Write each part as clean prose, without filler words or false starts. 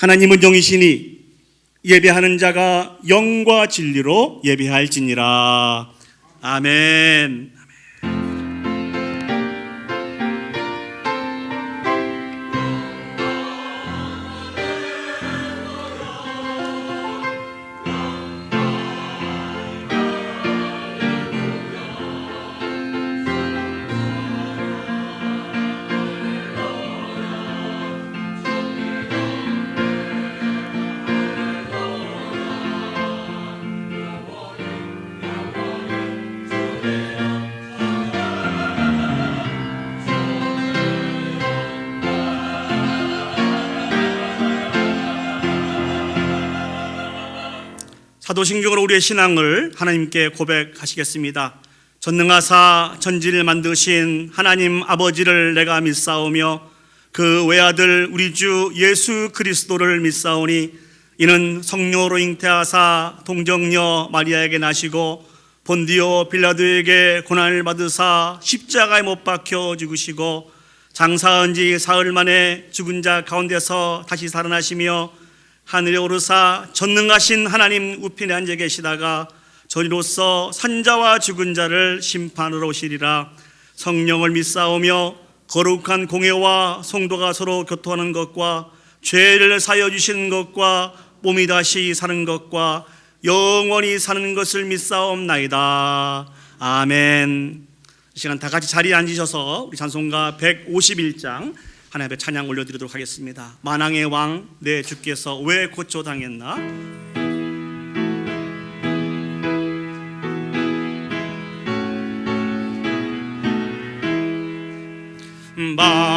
하나님은 영이시니 예배하는 자가 영과 진리로 예배할지니라. 아멘. 사도신경으로 우리의 신앙을 하나님께 고백하시겠습니다. 전능하사 전지를 만드신 하나님 아버지를 내가 믿사오며 그 외아들 우리 주 예수 그리스도를 믿사오니 이는 성령으로 잉태하사 동정녀 마리아에게 나시고 본디오 빌라도에게 고난을 받으사 십자가에 못 박혀 죽으시고 장사한 지 사흘 만에 죽은 자 가운데서 다시 살아나시며 하늘에 오르사 전능하신 하나님 우편에 앉아 계시다가 저리로서 산자와 죽은 자를 심판하러 오시리라. 성령을 믿사오며 거룩한 공회와 성도가 서로 교통하는 것과 죄를 사하여 주시는 것과 몸이 다시 사는 것과 영원히 사는 것을 믿사옵나이다. 아멘. 이 시간 다 같이 자리에 앉으셔서 우리 찬송가 151장 하나님 앞에 찬양 올려드리도록 하겠습니다. 만왕의 왕 내 주께서 왜 고초당했나.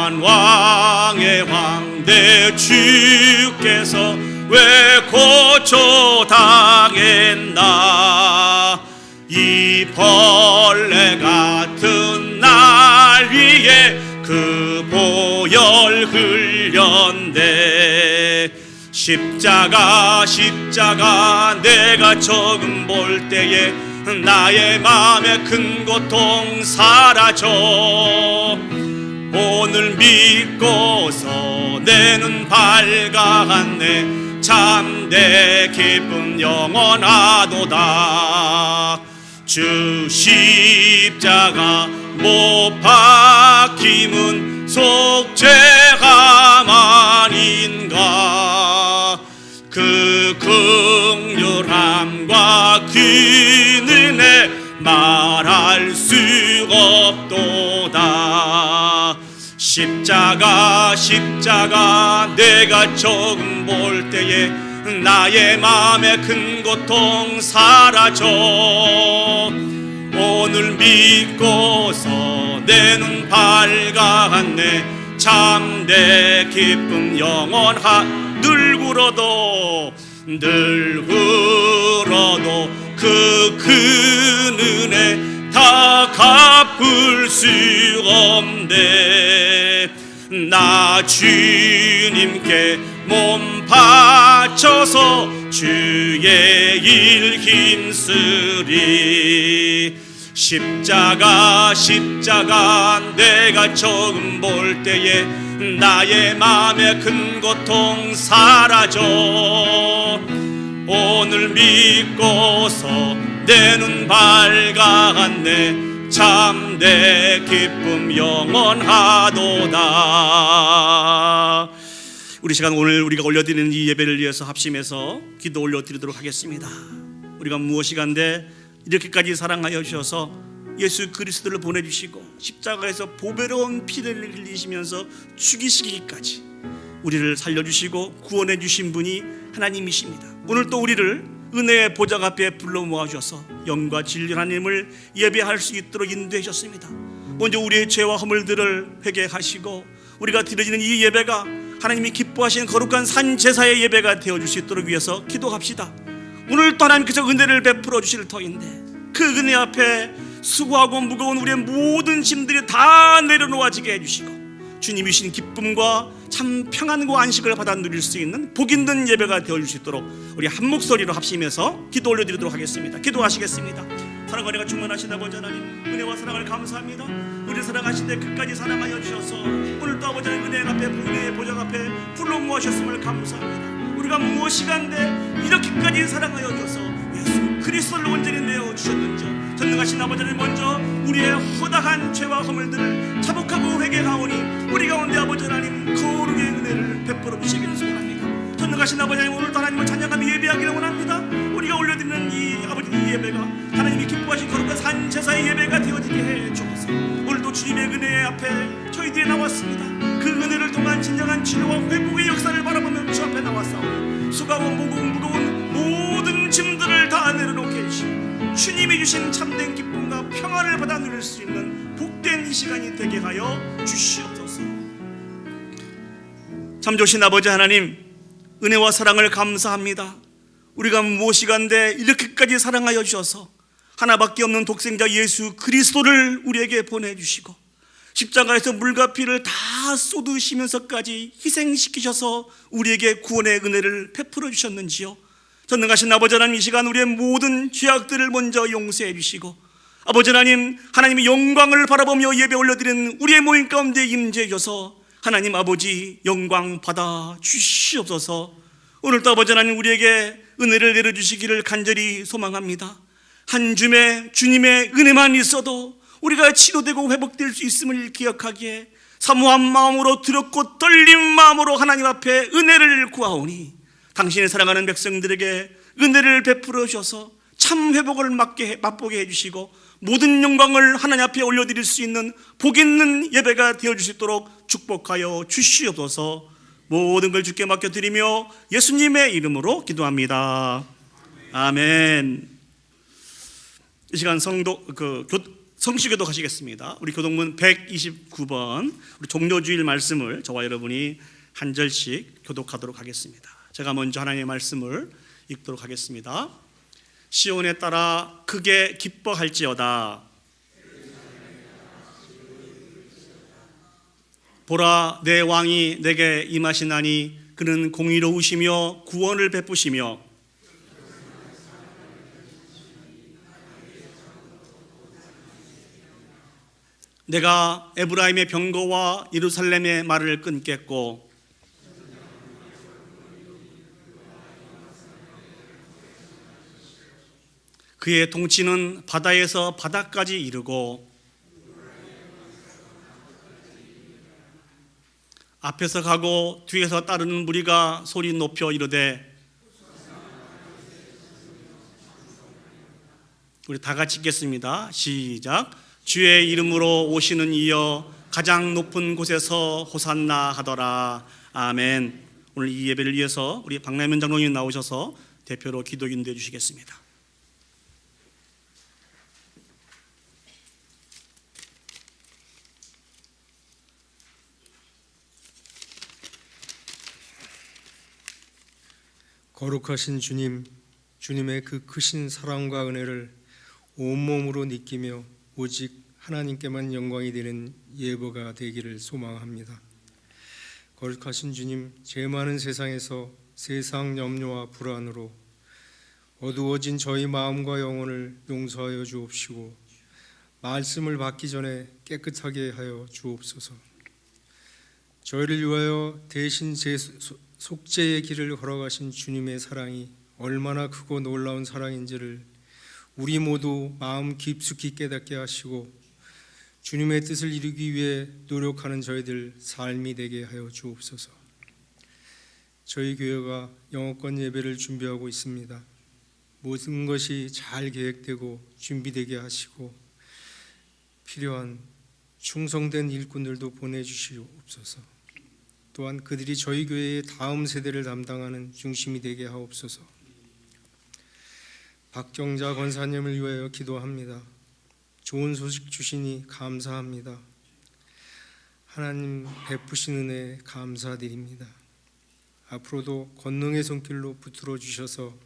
만왕의 왕 내 주께서 왜 고초당했나. 이 벌레 같은 날 위에 그 보혈 흘렸네. 십자가 내가 조금 볼 때에 나의 마음에 큰 고통 사라져. 오늘 믿고서 내 눈 밝아갔네. 참내 기쁨 영원하도다. 주 십자가 못 박힘은 속죄감 아닌가. 그 긍휼함과 긴 은혜 말할 수 없도다. 십자가 내가 조금 볼 때에 나의 마음에 큰 고통 사라져. 오늘 믿고서 내 눈 밝아갔네. 참내 기쁨 늙으러도 그 큰 은혜 다 갚을 수 없네. 나 주님께 몸 바쳐서 주의 일 힘쓰리. 십자가 내가 조금 볼 때에 나의 마음에 큰 고통 사라져. 오늘 믿고서 내 눈 밝아갔네. 참내 기쁨 영원하도다. 우리 시간 오늘 우리가 올려드리는 이 예배를 위해서 합심해서 기도 올려드리도록 하겠습니다. 우리가 무엇이간데 이렇게까지 사랑하여 주셔서 예수 그리스도를 보내주시고 십자가에서 보배로운 피를 흘리시면서 죽이시기까지 우리를 살려주시고 구원해 주신 분이 하나님이십니다. 오늘 또 우리를 은혜의 보좌 앞에 불러 모아주셔서 영과 진리 하나님을 예배할 수 있도록 인도해 주셨습니다. 먼저 우리의 죄와 허물들을 회개하시고 우리가 드려지는 이 예배가 하나님이 기뻐하시는 거룩한 산제사의 예배가 되어줄 수 있도록 위해서 기도합시다. 오늘 또 하나님께서 은혜를 베풀어 주실 터인데 그 은혜 앞에 수고하고 무거운 우리의 모든 짐들이 다 내려놓아지게 해주시고 주님이신 기쁨과 참 평안과 안식을 받아 누릴 수 있는 복 있는 예배가 되어줄 수 있도록 우리 한 목소리로 합심해서 기도 올려드리도록 하겠습니다. 기도하시겠습니다. 사랑과 은혜가 충만하신 아버지 하나님, 은혜와 사랑을 감사합니다. 우리 사랑하신 데 끝까지 사랑하여 주셔서 오늘 또 아버지 은혜 앞에 은혜의 보좌 앞에 불러 모으셨음을 감사합니다. 우리가 무엇이간데 이렇게까지 사랑하여 주셔서 예수 그리스도를 온전히 내어주셨는지 전능하신 아버지 하나님, 먼저 우리의 허다한 죄와 허물들을 자복하고 회개하오니 우리 가운데 아버지 하나님 거룩의 은혜를 베풀어 주시기를 소원합니다. 전능하신 아버지 하나님, 오늘도 하나님을 찬양하며 예배하기를 원합니다. 우리가 올려드리는 이 아버지 이 예배가 하나님이 기뻐하신 거룩한 산 제사의 예배가 되어지게 해 주옵소서. 오늘도 주님의 은혜 앞에 저희들이 나왔습니다. 그 은혜를 통한 진정한 치료와 회복의 역사를 바라보며 주 앞에 나왔사오니 수고하고 무거운 모든 짐들을 다 내려놓게 해주시고 주님이 주신 참된 기쁨과 평안을 받아 누릴 수 있는 복된 이 시간이 되게 하여 주시옵소서. 참 좋으신 아버지 하나님, 은혜와 사랑을 감사합니다. 우리가 무엇이간데 이렇게까지 사랑하여 주셔서 하나밖에 없는 독생자 예수 그리스도를 우리에게 보내주시고 십자가에서 물과 피를 다 쏟으시면서까지 희생시키셔서 우리에게 구원의 은혜를 베풀어 주셨는지요. 전능하신 아버지 하나님, 이 시간 우리의 모든 죄악들을 먼저 용서해 주시고 아버지 하나님, 하나님의 영광을 바라보며 예배 올려드리는 우리의 모임 가운데 임재해 주셔서 하나님 아버지 영광 받아 주시옵소서. 오늘도 아버지 하나님 우리에게 은혜를 내려주시기를 간절히 소망합니다. 한 줌의 주님의 은혜만 있어도 우리가 치료되고 회복될 수 있음을 기억하기에 사모한 마음으로 두렵고 떨린 마음으로 하나님 앞에 은혜를 구하오니 당신의 사랑하는 백성들에게 은혜를 베풀어 주셔서 참 회복을 맛보게 해주시고 모든 영광을 하나님 앞에 올려드릴 수 있는 복 있는 예배가 되어줄 수 있도록 축복하여 주시옵소서. 모든 걸 주께 맡겨드리며 예수님의 이름으로 기도합니다. 아멘. 이 시간 성시교도 가시겠습니다. 우리 교동문 129번 우리 종료주일 말씀을 저와 여러분이 한 절씩 교독하도록 하겠습니다. 제가 먼저 하나님의 말씀을 읽도록 하겠습니다. 시온에 따라 크게 기뻐할지어다. 보라, 내 왕이 내게 임하시나니 그는 공의로우시며 구원을 베푸시며 내가 에브라임의 병거와 예루살렘의 말을 끊겠고 그의 통치는 바다에서 바다까지 이르고 앞에서 가고 뒤에서 따르는 무리가 소리 높여 이르되, 우리 다 같이 읽겠습니다. 시작. 주의 이름으로 오시는 이여 가장 높은 곳에서 호산나 하더라. 아멘. 오늘 이 예배를 위해서 우리 박남현 장로님 나오셔서 대표로 기도 인도해 주시겠습니다. 거룩하신 주님, 주님의 그 크신 사랑과 은혜를 온몸으로 느끼며 오직 하나님께만 영광이 되는 예배가 되기를 소망합니다. 거룩하신 주님, 죄 많은 세상에서 세상 염려와 불안으로 어두워진 저희 마음과 영혼을 용서하여 주옵시고 말씀을 받기 전에 깨끗하게 하여 주옵소서. 저희를 위하여 대신 제 속죄의 길을 걸어가신 주님의 사랑이 얼마나 크고 놀라운 사랑인지를 우리 모두 마음 깊숙이 깨닫게 하시고 주님의 뜻을 이루기 위해 노력하는 저희들 삶이 되게 하여 주옵소서. 저희 교회가 영어권 예배를 준비하고 있습니다. 모든 것이 잘 계획되고 준비되게 하시고 필요한 충성된 일꾼들도 보내주시옵소서. 또한 그들이 저희 교회의 다음 세대를 담당하는 중심이 되게 하옵소서. 박경자 권사님을 위하여 기도합니다. 좋은 소식 주시니 감사합니다. 하나님 베푸신 은혜 감사드립니다. 앞으로도 권능의 손길로 붙들어 주셔서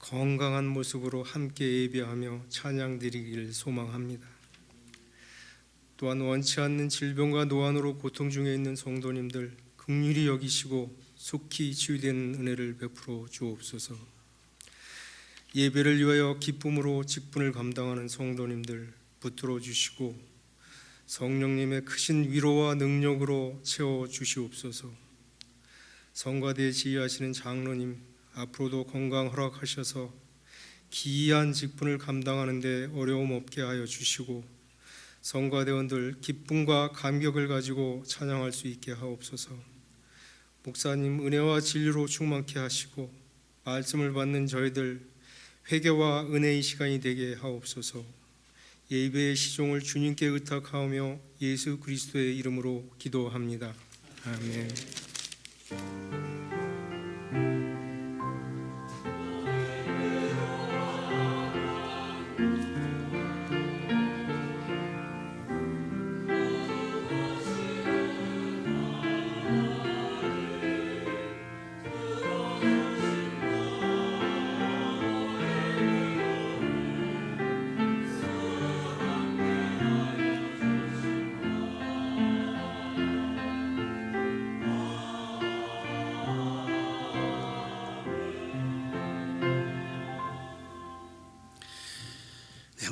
건강한 모습으로 함께 예배하며 찬양 드리기를 소망합니다. 또한 원치 않는 질병과 노안으로 고통 중에 있는 성도님들 긍휼히 여기시고 속히 치유되는 은혜를 베풀어 주옵소서. 예배를 위하여 기쁨으로 직분을 감당하는 성도님들 붙들어 주시고 성령님의 크신 위로와 능력으로 채워 주시옵소서. 성가대 지휘하시는 장로님 앞으로도 건강 허락하셔서 기이한 직분을 감당하는 데 어려움 없게 하여 주시고 성가대원들 기쁨과 감격을 가지고 찬양할 수 있게 하옵소서. 목사님 은혜와 진리로 충만케 하시고 말씀을 받는 저희들 회개와 은혜의 시간이 되게 하옵소서. 예배의 시종을 주님께 의탁하오며 예수 그리스도의 이름으로 기도합니다. 아멘.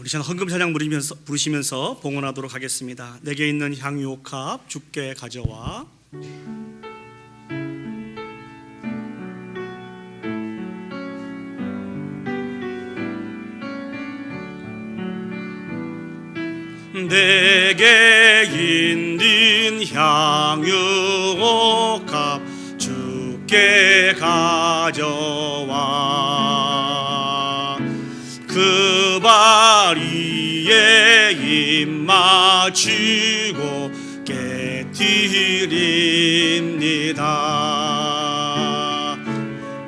우리 전 헌금 찬양 부르시면서 봉헌하도록 하겠습니다. 내게 있는 향유옥합 주께 가져와. 내게 있는 향유옥합 주께 가져와. 그 바리에 입 맞추고 깨뜨립니다.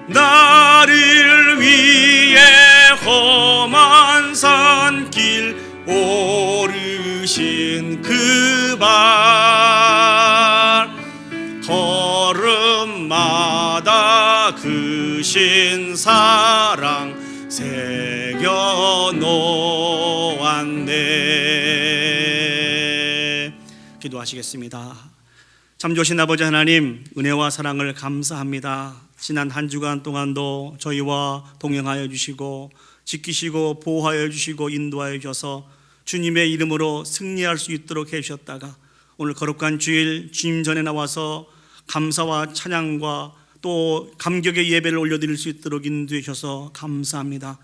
나를 위해 험한 산길 오르신 그 발, 걸음마다 그 신사랑 새겨 놓았네. 기도하시겠습니다. 참 좋으신 아버지 하나님, 은혜와 사랑을 감사합니다. 지난 한 주간 동안도 저희와 동행하여 주시고 지키시고 보호하여 주시고 인도하여 주셔서 주님의 이름으로 승리할 수 있도록 해주셨다가 오늘 거룩한 주일 주님 전에 나와서 감사와 찬양과 또 감격의 예배를 올려드릴 수 있도록 인도해 주셔서 감사합니다.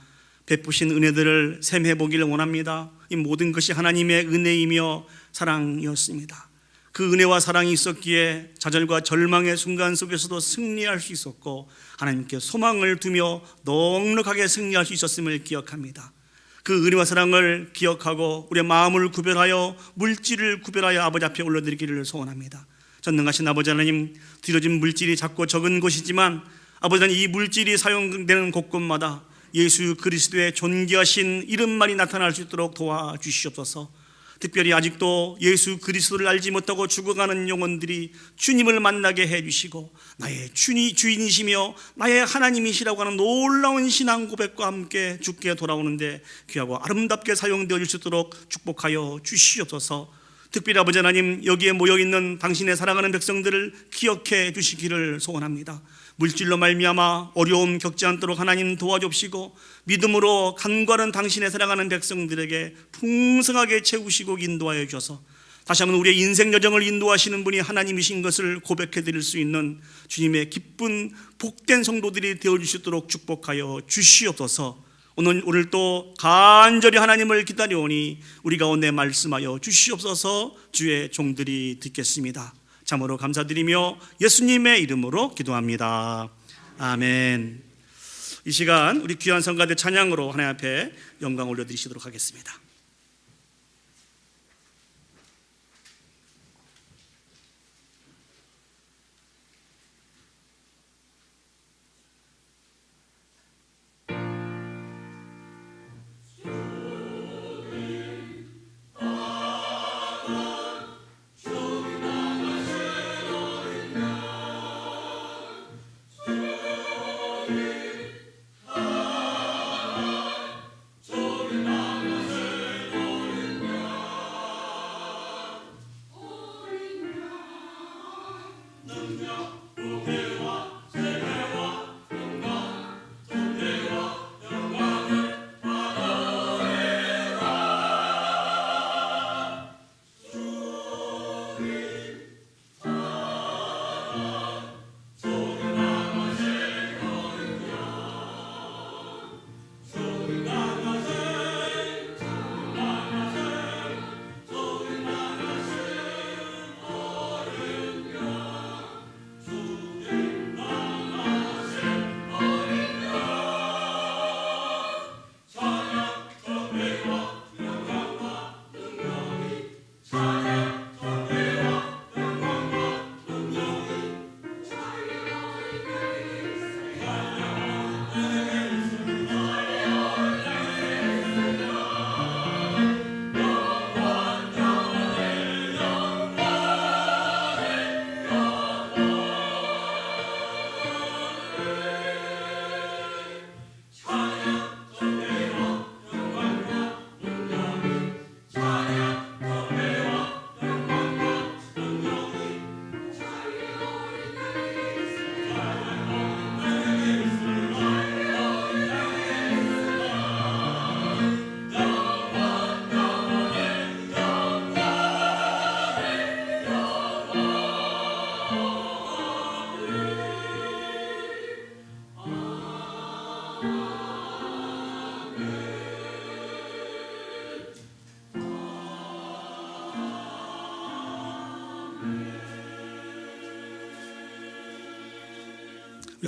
베푸신 은혜들을 샘해 보기를 원합니다. 이 모든 것이 하나님의 은혜이며 사랑이었습니다. 그 은혜와 사랑이 있었기에 좌절과 절망의 순간 속에서도 승리할 수 있었고 하나님께 소망을 두며 넉넉하게 승리할 수 있었음을 기억합니다. 그 은혜와 사랑을 기억하고 우리의 마음을 구별하여 물질을 구별하여 아버지 앞에 올려드리기를 소원합니다. 전능하신 아버지 하나님, 뒤러진 물질이 작고 적은 것이지만 아버지 하나님, 이 물질이 사용되는 곳곳마다 예수 그리스도의 존귀하신 이름만이 나타날 수 있도록 도와주시옵소서. 특별히 아직도 예수 그리스도를 알지 못하고 죽어가는 영혼들이 주님을 만나게 해주시고 나의 주인이시며 나의 하나님이시라고 하는 놀라운 신앙 고백과 함께 주께 돌아오는데 귀하고 아름답게 사용되어 줄 수 있도록 축복하여 주시옵소서. 특별히 아버지 하나님, 여기에 모여있는 당신의 사랑하는 백성들을 기억해 주시기를 소원합니다. 물질로 말미암아 어려움 겪지 않도록 하나님 도와주시고 믿음으로 간과는 당신의 사랑하는 백성들에게 풍성하게 채우시고 인도하여 주셔서 다시 한번 우리의 인생 여정을 인도하시는 분이 하나님이신 것을 고백해 드릴 수 있는 주님의 기쁜 복된 성도들이 되어 주실 수 있도록 축복하여 주시옵소서. 오늘 또 간절히 하나님을 기다려오니 우리 가운데 말씀하여 주시옵소서. 주의 종들이 듣겠습니다. 참으로 감사드리며 예수님의 이름으로 기도합니다. 아멘. 이 시간 우리 귀한 성가대 찬양으로 하나님 앞에 영광 올려드리시도록 하겠습니다.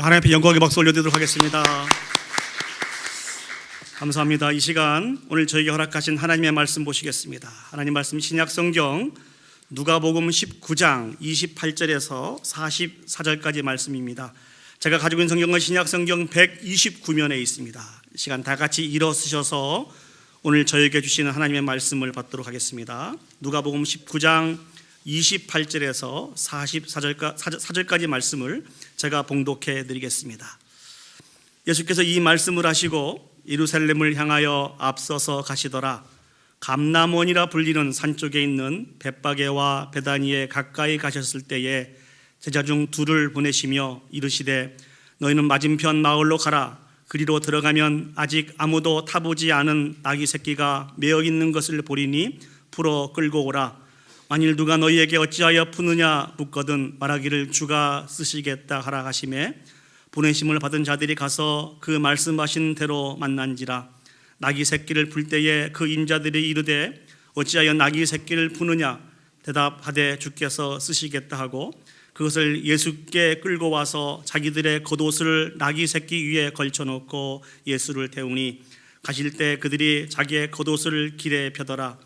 하나님 앞에 영광의 박수 올려드리도록 하겠습니다. 감사합니다. 이 시간 오늘 저에게 허락하신 하나님의 말씀 보시겠습니다. 하나님 말씀 신약성경 누가복음 19장 28절에서 44절까지 말씀입니다. 제가 가지고 있는 성경은 신약성경 129면에 있습니다. 이 시간 다 같이 일어서셔서 오늘 저에게 주시는 하나님의 말씀을 받도록 하겠습니다. 누가복음 19장 28절에서 44절까지 말씀을 제가 봉독해 드리겠습니다. 예수께서 이 말씀을 하시고 예루살렘을 향하여 앞서서 가시더라. 감람원이라 불리는 산 쪽에 있는 벳바게와 베다니에 가까이 가셨을 때에 제자 중 둘을 보내시며 이르시되 너희는 맞은편 마을로 가라. 그리로 들어가면 아직 아무도 타보지 않은 나귀 새끼가 매어 있는 것을 보리니 풀어 끌고 오라. 만일 누가 너희에게 어찌하여 푸느냐 묻거든 말하기를 주가 쓰시겠다 하라 하시매 보내심을 받은 자들이 가서 그 말씀하신 대로 만난지라. 나귀 새끼를 풀 때에 그 인자들이 이르되 어찌하여 나귀 새끼를 푸느냐 대답하되 주께서 쓰시겠다 하고 그것을 예수께 끌고 와서 자기들의 겉옷을 나귀 새끼 위에 걸쳐놓고 예수를 태우니 가실 때 그들이 자기의 겉옷을 길에 펴더라.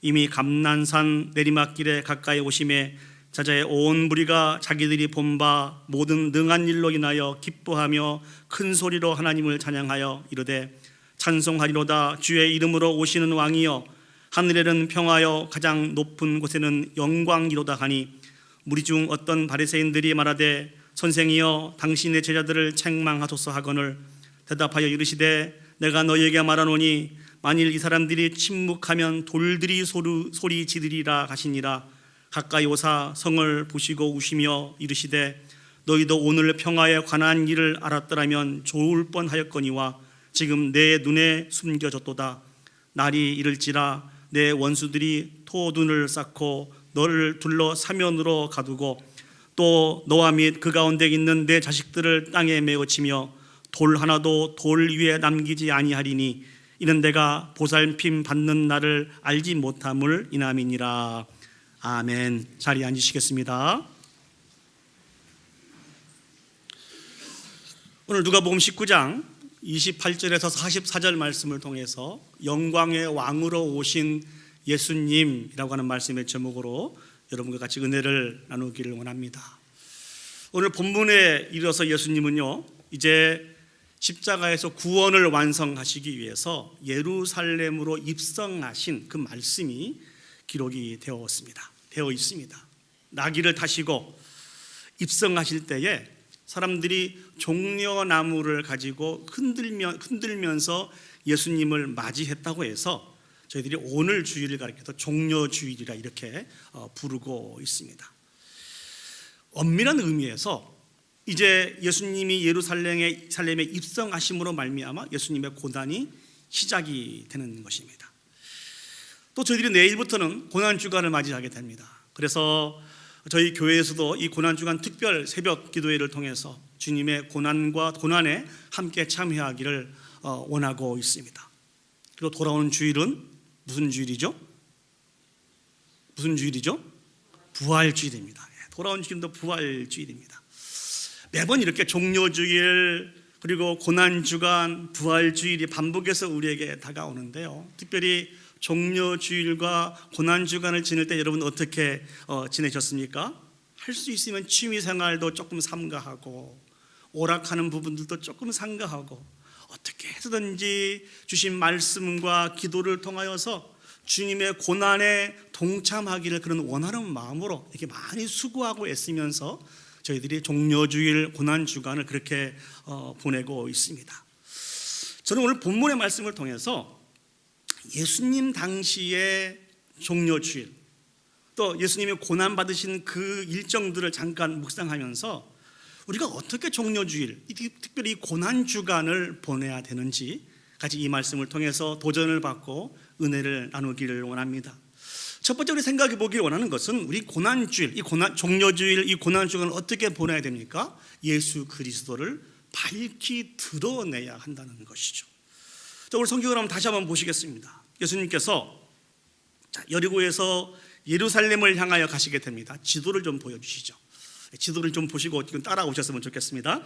이미 감난산 내리막길에 가까이 오심에 자자의 온 무리가 자기들이 본 바 모든 능한 일로 인하여 기뻐하며 큰 소리로 하나님을 찬양하여 이르되 찬송하리로다. 주의 이름으로 오시는 왕이여 하늘에는 평화여 가장 높은 곳에는 영광이로다 하니 무리 중 어떤 바리새인들이 말하되 선생이여 당신의 제자들을 책망하소서 하거늘 대답하여 이르시되 내가 너희에게 말하노니 만일 이 사람들이 침묵하면 돌들이 소리 지르리라 하시니라. 가까이 오사 성을 보시고 우시며 이르시되 너희도 오늘 평화에 관한 일을 알았더라면 좋을 뻔하였거니와 지금 내 눈에 숨겨졌도다. 날이 이를지라 내 원수들이 토둔을 쌓고 너를 둘러 사면으로 가두고 또 너와 및 그 가운데 있는 내 자식들을 땅에 메어치며 돌 하나도 돌 위에 남기지 아니하리니 이는 내가 보살핌 받는 날을 알지 못함을 인함이니라. 아멘. 자리에 앉으시겠습니다. 오늘 누가복음 19장 28절에서 44절 말씀을 통해서 영광의 왕으로 오신 예수님이라고 하는 말씀의 제목으로 여러분과 같이 은혜를 나누기를 원합니다. 오늘 본문에 이르러서 예수님은요 이제 십자가에서 구원을 완성하시기 위해서 예루살렘으로 입성하신 그 말씀이 기록이 되어 있습니다. 나귀를 타시고 입성하실 때에 사람들이 종려나무를 가지고 흔들면서 예수님을 맞이했다고 해서 저희들이 오늘 주일을 가리켜서 종려주일이라 이렇게 부르고 있습니다. 엄밀한 의미에서 이제 예수님이 예루살렘에 입성하심으로 말미암아 예수님의 고난이 시작이 되는 것입니다. 또 저희들이 내일부터는 고난주간을 맞이하게 됩니다. 그래서 저희 교회에서도 이 고난주간 특별 새벽 기도회를 통해서 주님의 고난에 함께 참여하기를 원하고 있습니다. 그리고 돌아오는 주일은 무슨 주일이죠? 부활주일입니다. 돌아온 주일도 부활주일입니다. 매번 이렇게 종려주일 그리고 고난주간 부활주일이 반복해서 우리에게 다가오는데요, 특별히 종려주일과 고난주간을 지낼 때 여러분 어떻게 지내셨습니까? 할 수 있으면 취미생활도 조금 삼가하고 오락하는 부분들도 조금 삼가하고 어떻게 해서든지 주신 말씀과 기도를 통하여서 주님의 고난에 동참하기를 그런 원하는 마음으로 이렇게 많이 수고하고 애쓰면서 저희들이 종려주일 고난주간을 그렇게 보내고 있습니다. 저는 오늘 본문의 말씀을 통해서 예수님 당시의 종려주일, 또 예수님이 고난받으신 그 일정들을 잠깐 묵상하면서 우리가 어떻게 종려주일, 특별히 고난주간을 보내야 되는지 같이 이 말씀을 통해서 도전을 받고 은혜를 나누기를 원합니다. 첫 번째 우리 생각해 보길 원하는 것은 우리 고난주일, 종려주일, 이 고난주간을 어떻게 보내야 됩니까? 예수 그리스도를 밝히 드러내야 한다는 것이죠. 자, 오늘 성경을 한번 다시 한번 보시겠습니다. 예수님께서 여리고에서 예루살렘을 향하여 가시게 됩니다. 지도를 좀 보여주시죠. 지도를 좀 보시고 따라오셨으면 좋겠습니다.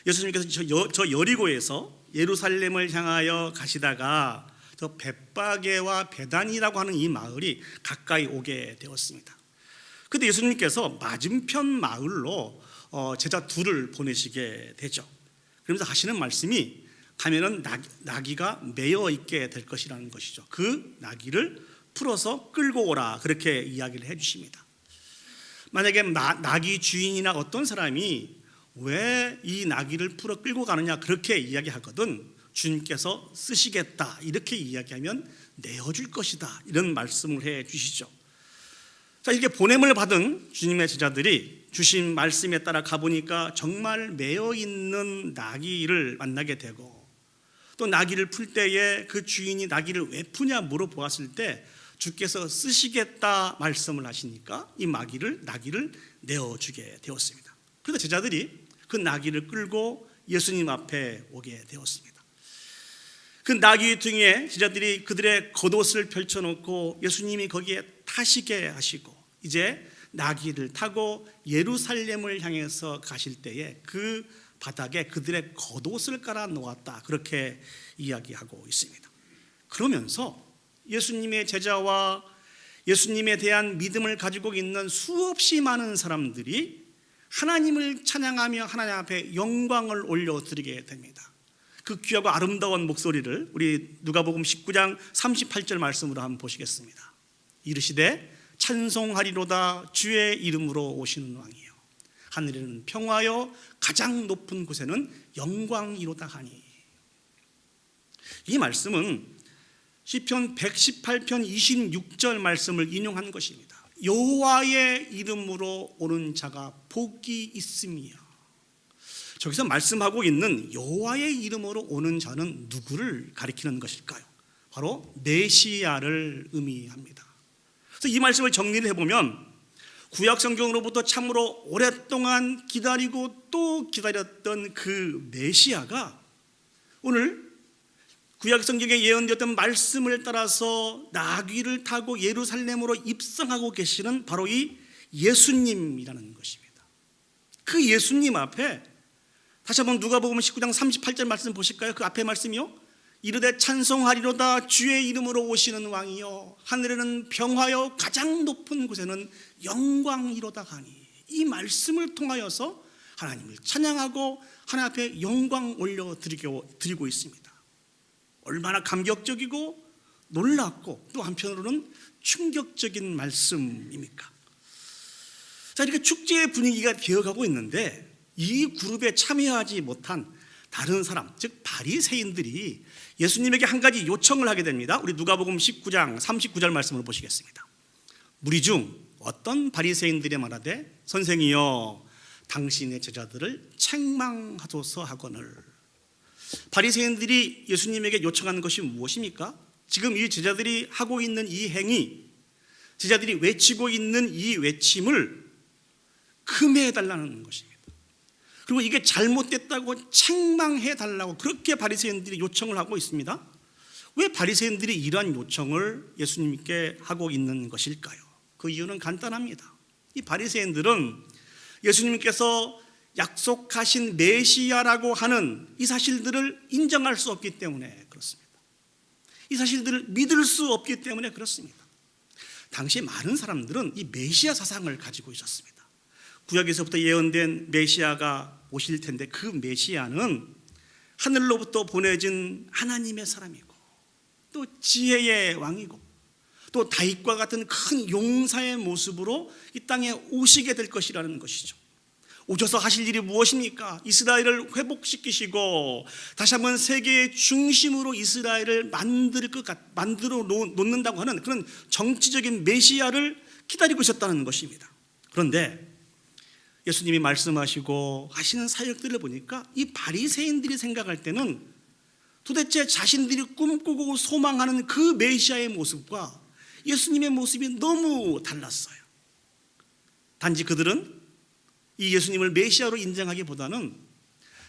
예수님께서 저 여리고에서 예루살렘을 향하여 가시다가 저 벳바게와 베단이라고 하는 이 마을이 가까이 오게 되었습니다. 그런데 예수님께서 맞은편 마을로 제자 둘을 보내시게 되죠. 그러면서 하시는 말씀이 가면은 나귀가 매여 있게 될 것이라는 것이죠. 그 나귀를 풀어서 끌고 오라, 그렇게 이야기를 해주십니다. 만약에 나귀 주인이나 어떤 사람이 왜 이 나귀를 풀어 끌고 가느냐 그렇게 이야기하거든 주님께서 쓰시겠다 이렇게 이야기하면 내어줄 것이다, 이런 말씀을 해 주시죠. 자, 이렇게 보냄을 받은 주님의 제자들이 주신 말씀에 따라 가보니까 정말 매여 있는 나귀를 만나게 되고, 또 나귀를 풀 때에 그 주인이 나귀를 왜 푸냐 물어보았을 때 주께서 쓰시겠다 말씀을 하시니까 이 나귀를 내어주게 되었습니다. 그래서 제자들이 그 나귀를 끌고 예수님 앞에 오게 되었습니다. 그 나귀 등에 제자들이 그들의 겉옷을 펼쳐놓고 예수님이 거기에 타시게 하시고 이제 나귀를 타고 예루살렘을 향해서 가실 때에 그 바닥에 그들의 겉옷을 깔아 놓았다, 그렇게 이야기하고 있습니다. 그러면서 예수님의 제자와 예수님에 대한 믿음을 가지고 있는 수없이 많은 사람들이 하나님을 찬양하며 하나님 앞에 영광을 올려드리게 됩니다. 그 귀하고 아름다운 목소리를 우리 누가복음 19장 38절 말씀으로 한번 보시겠습니다. 이르시되 찬송하리로다 주의 이름으로 오시는 왕이요 하늘에는 평화요 가장 높은 곳에는 영광이로다 하니. 이 말씀은 시편 118편 26절 말씀을 인용한 것입니다. 여호와의 이름으로 오는 자가 복이 있으며, 저기서 말씀하고 있는 여호와의 이름으로 오는 자는 누구를 가리키는 것일까요? 바로 메시아를 의미합니다. 그래서 이 말씀을 정리를 해보면 구약 성경으로부터 참으로 오랫동안 기다리고 또 기다렸던 그 메시아가 오늘 구약 성경에 예언되었던 말씀을 따라서 나귀를 타고 예루살렘으로 입성하고 계시는 바로 이 예수님이라는 것입니다. 그 예수님 앞에 다시 한번 누가복음 19장 38절 말씀 보실까요? 그 앞에 말씀이요. 이르되 찬송하리로다 주의 이름으로 오시는 왕이요 하늘에는 평화요 가장 높은 곳에는 영광이로다 하니. 이 말씀을 통하여서 하나님을 찬양하고 하나님 앞에 영광 올려드리고 있습니다. 얼마나 감격적이고 놀랍고 또 한편으로는 충격적인 말씀입니까? 자, 이렇게 축제의 분위기가 되어가고 있는데 이 그룹에 참여하지 못한 다른 사람, 즉 바리새인들이 예수님에게 한 가지 요청을 하게 됩니다. 우리 누가복음 19장 39절 말씀을 보시겠습니다. 무리 중 어떤 바리새인들이 말하되 선생이여 당신의 제자들을 책망하소서 하거늘. 바리새인들이 예수님에게 요청하는 것이 무엇입니까? 지금 이 제자들이 하고 있는 이 행위, 제자들이 외치고 있는 이 외침을 금해달라는 것입니다. 그리고 이게 잘못됐다고 책망해달라고 그렇게 바리새인들이 요청을 하고 있습니다. 왜 바리새인들이 이러한 요청을 예수님께 하고 있는 것일까요? 그 이유는 간단합니다. 이 바리새인들은 예수님께서 약속하신 메시아라고 하는 이 사실들을 인정할 수 없기 때문에 그렇습니다. 이 사실들을 믿을 수 없기 때문에 그렇습니다. 당시 많은 사람들은 이 메시아 사상을 가지고 있었습니다. 구약에서부터 예언된 메시아가 오실 텐데 그 메시아는 하늘로부터 보내진 하나님의 사람이고 또 지혜의 왕이고 또 다윗과 같은 큰 용사의 모습으로 이 땅에 오시게 될 것이라는 것이죠. 오셔서 하실 일이 무엇입니까? 이스라엘을 회복시키시고 다시 한번 세계의 중심으로 이스라엘을 만들어 놓는다고 하는 그런 정치적인 메시아를 기다리고 있었다는 것입니다. 그런데 예수님이 말씀하시고 하시는 사역들을 보니까 이 바리새인들이 생각할 때는 도대체 자신들이 꿈꾸고 소망하는 그 메시아의 모습과 예수님의 모습이 너무 달랐어요. 단지 그들은 이 예수님을 메시아로 인정하기보다는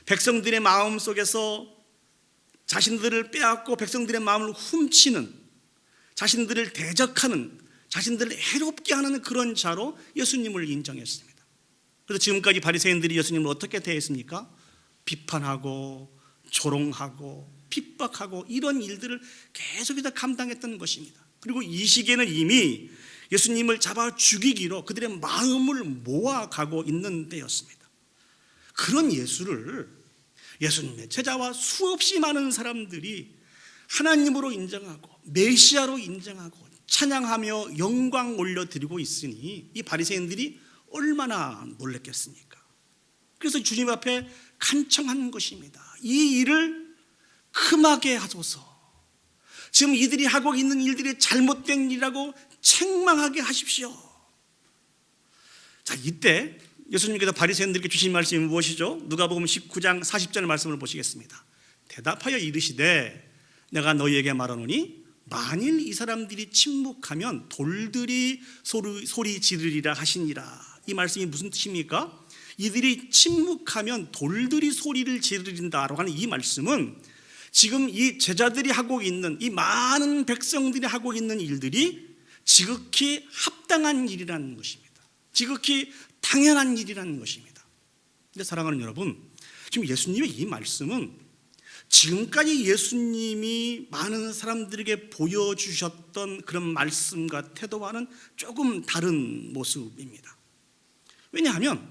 백성들의 마음 속에서 자신들을 빼앗고 백성들의 마음을 훔치는, 자신들을 대적하는, 자신들을 해롭게 하는 그런 자로 예수님을 인정했습니다. 그래서 지금까지 바리새인들이 예수님을 어떻게 대했습니까? 비판하고 조롱하고 핍박하고 이런 일들을 계속해서 감당했던 것입니다. 그리고 이 시기에는 이미 예수님을 잡아 죽이기로 그들의 마음을 모아가고 있는 때였습니다. 그런 예수님의 제자와 수없이 많은 사람들이 하나님으로 인정하고 메시아로 인정하고 찬양하며 영광 올려드리고 있으니 이 바리새인들이 얼마나 놀랐겠습니까? 그래서 주님 앞에 간청한 것입니다. 이 일을 금하게 하소서. 지금 이들이 하고 있는 일들이 잘못된 일이라고 책망하게 하십시오. 자, 이때 예수님께서 바리새인들에게 주신 말씀이 무엇이죠? 누가복음 19장 40절 말씀을 보시겠습니다. 대답하여 이르시되 내가 너희에게 말하노니 만일 이 사람들이 침묵하면 돌들이 소리 지르리라 하시니라. 이 말씀이 무슨 뜻입니까? 이들이 침묵하면 돌들이 소리를 지르린다라고 하는 이 말씀은 지금 이 제자들이 하고 있는 이 많은 백성들이 하고 있는 일들이 지극히 합당한 일이라는 것입니다. 지극히 당연한 일이라는 것입니다. 근데 사랑하는 여러분, 지금 예수님의 이 말씀은 지금까지 예수님이 많은 사람들에게 보여주셨던 그런 말씀과 태도와는 조금 다른 모습입니다. 왜냐하면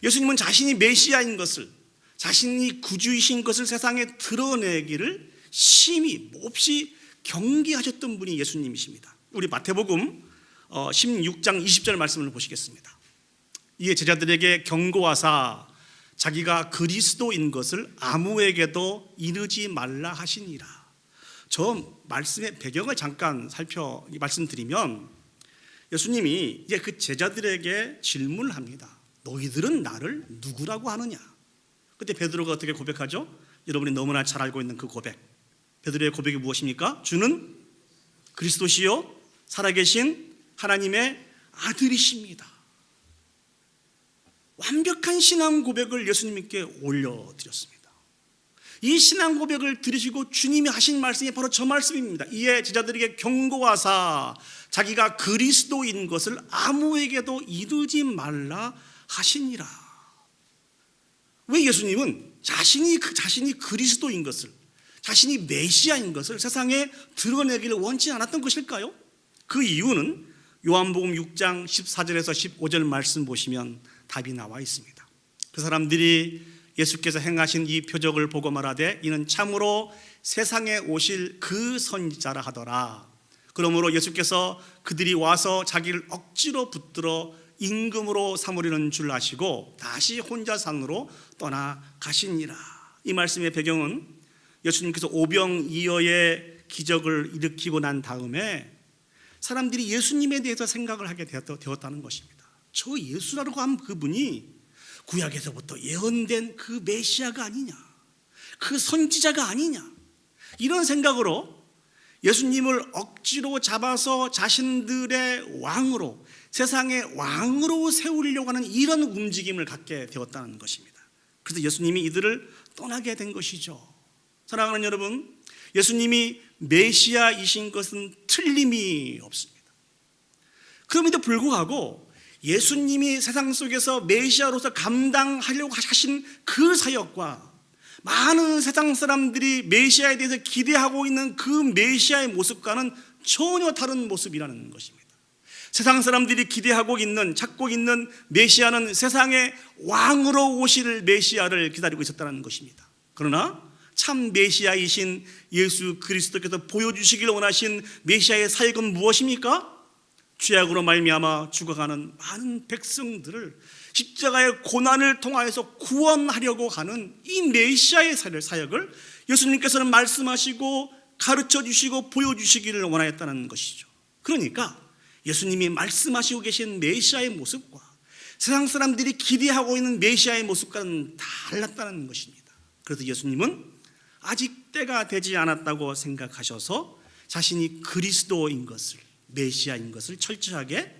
예수님은 자신이 메시아인 것을, 자신이 구주이신 것을 세상에 드러내기를 심히 몹시 경계하셨던 분이 예수님이십니다. 우리 마태복음 16장 20절 말씀을 보시겠습니다. 이에 제자들에게 경고하사 자기가 그리스도인 것을 아무에게도 이르지 말라 하시니라. 저 말씀의 배경을 잠깐 말씀드리면 예수님이 이제 그 제자들에게 질문을 합니다. 너희들은 나를 누구라고 하느냐? 그때 베드로가 어떻게 고백하죠? 여러분이 너무나 잘 알고 있는 그 고백. 베드로의 고백이 무엇입니까? 주는 그리스도시요 살아계신 하나님의 아들이십니다. 완벽한 신앙 고백을 예수님께 올려드렸습니다. 이 신앙 고백을 들으시고 주님이 하신 말씀이 바로 저 말씀입니다. 이에 제자들에게 경고하사 자기가 그리스도인 것을 아무에게도 이르지 말라 하시니라. 왜 예수님은 자신이 그리스도인 것을, 자신이 메시아인 것을 세상에 드러내기를 원치 않았던 것일까요? 그 이유는 요한복음 6장 14절에서 15절 말씀 보시면 답이 나와 있습니다. 그 사람들이 예수께서 행하신 이 표적을 보고 말하되 이는 참으로 세상에 오실 그 선지자라 하더라. 그러므로 예수께서 그들이 와서 자기를 억지로 붙들어 임금으로 삼으려는 줄 아시고 다시 혼자 산으로 떠나가시니라. 이 말씀의 배경은 예수님께서 오병이어의 기적을 일으키고 난 다음에 사람들이 예수님에 대해서 생각을 하게 되었다는 것입니다. 저 예수라고 하는 그분이 구약에서부터 예언된 그 메시아가 아니냐, 그 선지자가 아니냐, 이런 생각으로 예수님을 억지로 잡아서 자신들의 왕으로, 세상의 왕으로 세우려고 하는 이런 움직임을 갖게 되었다는 것입니다. 그래서 예수님이 이들을 떠나게 된 것이죠. 사랑하는 여러분, 예수님이 메시아이신 것은 틀림이 없습니다. 그럼에도 불구하고 예수님이 세상 속에서 메시아로서 감당하려고 하신 그 사역과 많은 세상 사람들이 메시아에 대해서 기대하고 있는 그 메시아의 모습과는 전혀 다른 모습이라는 것입니다. 세상 사람들이 기대하고 있는, 찾고 있는 메시아는 세상의 왕으로 오실 메시아를 기다리고 있었다는 것입니다. 그러나 참 메시아이신 예수 그리스도께서 보여주시기를 원하신 메시아의 사역은 무엇입니까? 죄악으로 말미암아 죽어가는 많은 백성들을 십자가의 고난을 통하여서 구원하려고 하는 이 메시아의 사역을 예수님께서는 말씀하시고 가르쳐 주시고 보여주시기를 원하였다는 것이죠. 그러니까 예수님이 말씀하시고 계신 메시아의 모습과 세상 사람들이 기대하고 있는 메시아의 모습과는 달랐다는 것입니다. 그래서 예수님은 아직 때가 되지 않았다고 생각하셔서 자신이 그리스도인 것을, 메시아인 것을 철저하게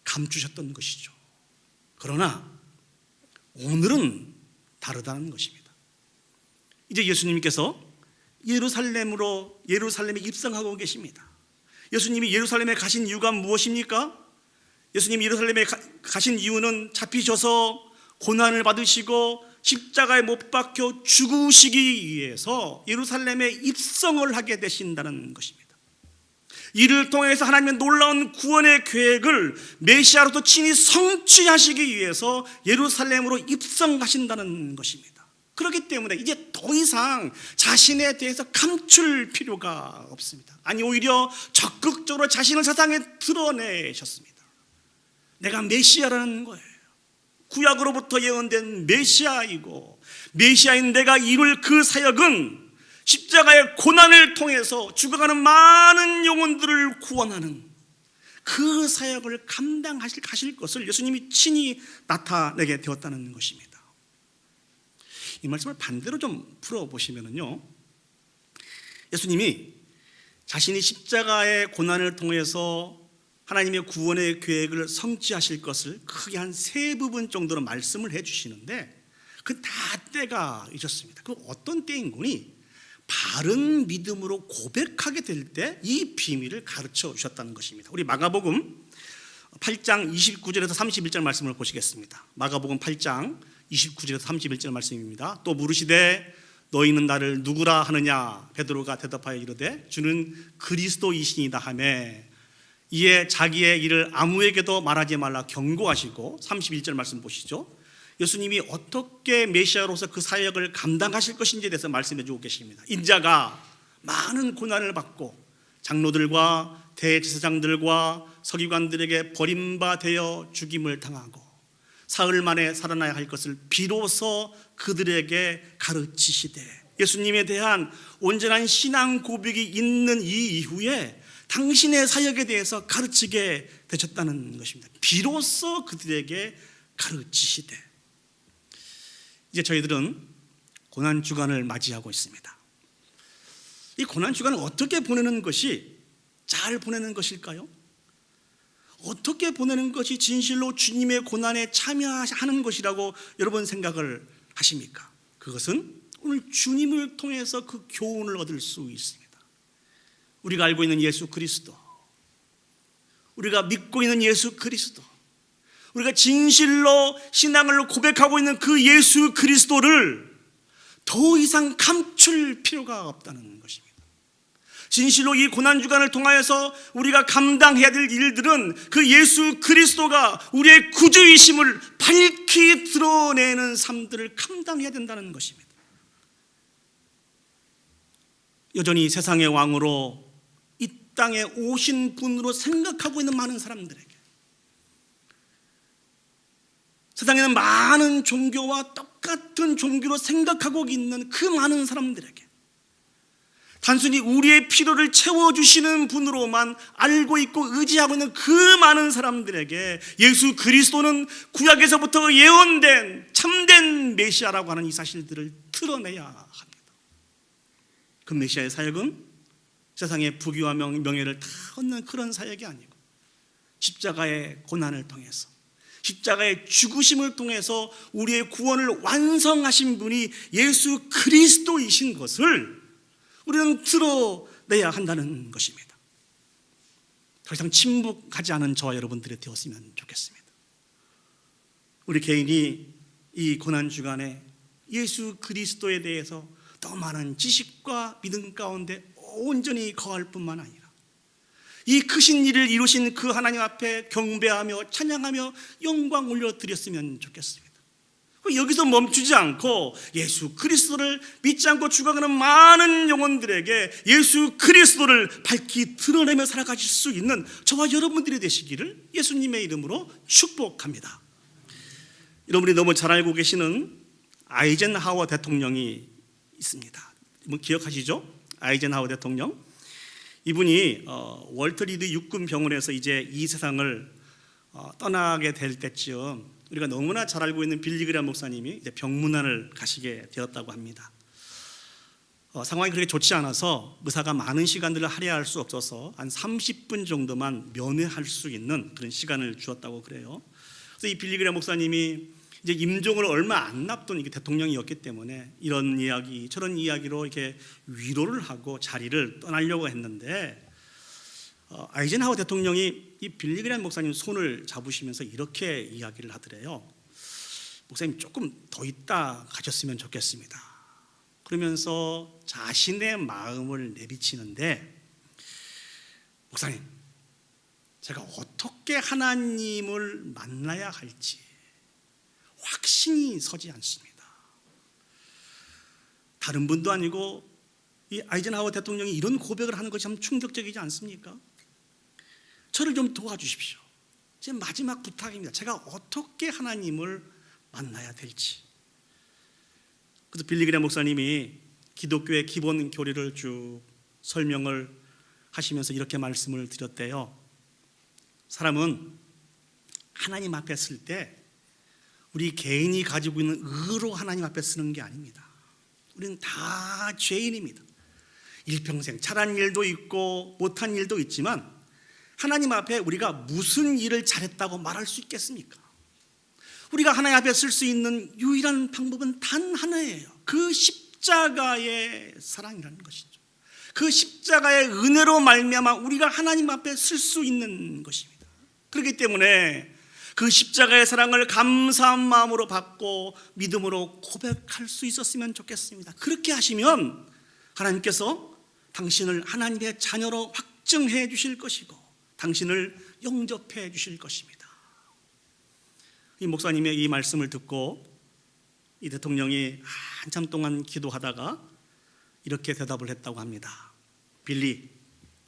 감추셨던 것이죠. 그러나 오늘은 다르다는 것입니다. 이제 예수님께서 예루살렘에 입성하고 계십니다. 예수님이 예루살렘에 가신 이유가 무엇입니까? 예수님이 예루살렘에 가신 이유는 잡히셔서 고난을 받으시고 십자가에 못 박혀 죽으시기 위해서 예루살렘에 입성을 하게 되신다는 것입니다. 이를 통해서 하나님의 놀라운 구원의 계획을 메시아로서 친히 성취하시기 위해서 예루살렘으로 입성하신다는 것입니다. 그렇기 때문에 이제 더 이상 자신에 대해서 감출 필요가 없습니다. 아니, 오히려 적극적으로 자신을 세상에 드러내셨습니다. 내가 메시아라는 거예요. 구약으로부터 예언된 메시아이고, 메시아인 내가 이룰 그 사역은 십자가의 고난을 통해서 죽어가는 많은 영혼들을 구원하는 그 사역을 감당하실 것을 예수님이 친히 나타내게 되었다는 것입니다. 이 말씀을 반대로 좀 풀어보시면요, 예수님이 자신이 십자가의 고난을 통해서 하나님의 구원의 계획을 성취하실 것을 크게 한 세 부분 정도로 말씀을 해주시는데, 그 다 때가 있었습니다. 그 어떤 때인 거니? 바른 믿음으로 고백하게 될 때 이 비밀을 가르쳐 주셨다는 것입니다. 우리 마가복음 8장 29절에서 31절 말씀을 보시겠습니다. 마가복음 8장 29절에서 31절 말씀입니다. 또 물으시되 너희는 나를 누구라 하느냐? 베드로가 대답하여 이르되 주는 그리스도이시니이다 하매, 이에 자기의 일을 아무에게도 말하지 말라 경고하시고, 31절 말씀 보시죠. 예수님이 어떻게 메시아로서 그 사역을 감당하실 것인지에 대해서 말씀해 주고 계십니다. 인자가 많은 고난을 받고 장로들과 대제사장들과 서기관들에게 버림받아 죽임을 당하고 사흘 만에 살아나야 할 것을 비로소 그들에게 가르치시되, 예수님에 대한 온전한 신앙 고백이 있는 이 이후에 당신의 사역에 대해서 가르치게 되셨다는 것입니다. 비로소 그들에게 가르치시되, 이제 저희들은 고난주간을 맞이하고 있습니다. 이 고난주간을 어떻게 보내는 것이 잘 보내는 것일까요? 어떻게 보내는 것이 진실로 주님의 고난에 참여하는 것이라고 여러분 생각을 하십니까? 그것은 오늘 주님을 통해서 그 교훈을 얻을 수 있습니다. 우리가 알고 있는 예수 그리스도, 우리가 믿고 있는 예수 그리스도, 우리가 진실로 신앙을 고백하고 있는 그 예수 그리스도를 더 이상 감출 필요가 없다는 것입니다. 진실로 이 고난주간을 통하여서 우리가 감당해야 될 일들은 그 예수 그리스도가 우리의 구주이심을 밝히 드러내는 삶들을 감당해야 된다는 것입니다. 여전히 세상의 왕으로 이 땅에 오신 분으로 생각하고 있는 많은 사람들에게, 세상에는 많은 종교와 똑같은 종교로 생각하고 있는 그 많은 사람들에게, 단순히 우리의 필요를 채워주시는 분으로만 알고 있고 의지하고 있는 그 많은 사람들에게 예수 그리스도는 구약에서부터 예언된 참된 메시아라고 하는 이 사실들을 드러내야 합니다. 그 메시아의 사역은 세상의 부귀와 명예를 다 얻는 그런 사역이 아니고, 십자가의 고난을 통해서, 십자가의 죽으심을 통해서 우리의 구원을 완성하신 분이 예수 그리스도이신 것을 우리는 드러내야 한다는 것입니다. 더 이상 침묵하지 않은 저와 여러분들이 되었으면 좋겠습니다. 우리 개인이 이 고난주간에 예수 그리스도에 대해서 더 많은 지식과 믿음 가운데 온전히 거할 뿐만 아니라 이 크신 일을 이루신 그 하나님 앞에 경배하며 찬양하며 영광 올려드렸으면 좋겠습니다. 여기서 멈추지 않고 예수 그리스도를 믿지 않고 죽어가는 많은 영혼들에게 예수 그리스도를 밝히 드러내며 살아가실 수 있는 저와 여러분들이 되시기를 예수님의 이름으로 축복합니다. 여러분이 너무 잘 알고 계시는 아이젠하워 대통령이 있습니다. 뭐 기억하시죠? 아이젠하워 대통령. 이분이 월터 리드 육군 병원에서 이제 이 세상을 떠나게 될 때쯤 우리가 너무나 잘 알고 있는 빌리 그레이엄 목사님이 이제 병문안을 가시게 되었다고 합니다. 상황이 그렇게 좋지 않아서 의사가 많은 시간들을 할애할 수 없어서 한 30분 정도만 면회할 수 있는 그런 시간을 주었다고 그래요. 그래서 이 빌리 그레이엄 목사님이 이제 임종을 얼마 안 앞둔 이게 대통령이었기 때문에 이런 이야기 저런 이야기로 이렇게 위로를 하고 자리를 떠나려고 했는데 아이젠하워 대통령이 이 빌리 그레이엄 목사님 손을 잡으시면서 이렇게 이야기를 하더래요. 목사님 조금 더 있다 가셨으면 좋겠습니다. 그러면서 자신의 마음을 내비치는데, 목사님, 제가 어떻게 하나님을 만나야 할지 확신이 서지 않습니다. 다른 분도 아니고 이 아이젠하워 대통령이 이런 고백을 하는 것이 참 충격적이지 않습니까? 저를 좀 도와주십시오. 제 마지막 부탁입니다. 제가 어떻게 하나님을 만나야 될지. 그래서 빌리 그레이엄 목사님이 기독교의 기본 교리를 쭉 설명을 하시면서 이렇게 말씀을 드렸대요. 사람은 하나님 앞에 쓸 때 우리 개인이 가지고 있는 의로 하나님 앞에 쓰는 게 아닙니다. 우리는 다 죄인입니다. 일평생 잘한 일도 있고 못한 일도 있지만 하나님 앞에 우리가 무슨 일을 잘했다고 말할 수 있겠습니까? 우리가 하나님 앞에 쓸 수 있는 유일한 방법은 단 하나예요. 그 십자가의 사랑이라는 것이죠. 그 십자가의 은혜로 말미암아 우리가 하나님 앞에 쓸 수 있는 것입니다. 그렇기 때문에 그 십자가의 사랑을 감사한 마음으로 받고 믿음으로 고백할 수 있었으면 좋겠습니다. 그렇게 하시면 하나님께서 당신을 하나님의 자녀로 확증해 주실 것이고 당신을 영접해 주실 것입니다. 이 목사님의 이 말씀을 듣고 이 대통령이 한참 동안 기도하다가 이렇게 대답을 했다고 합니다. 빌리,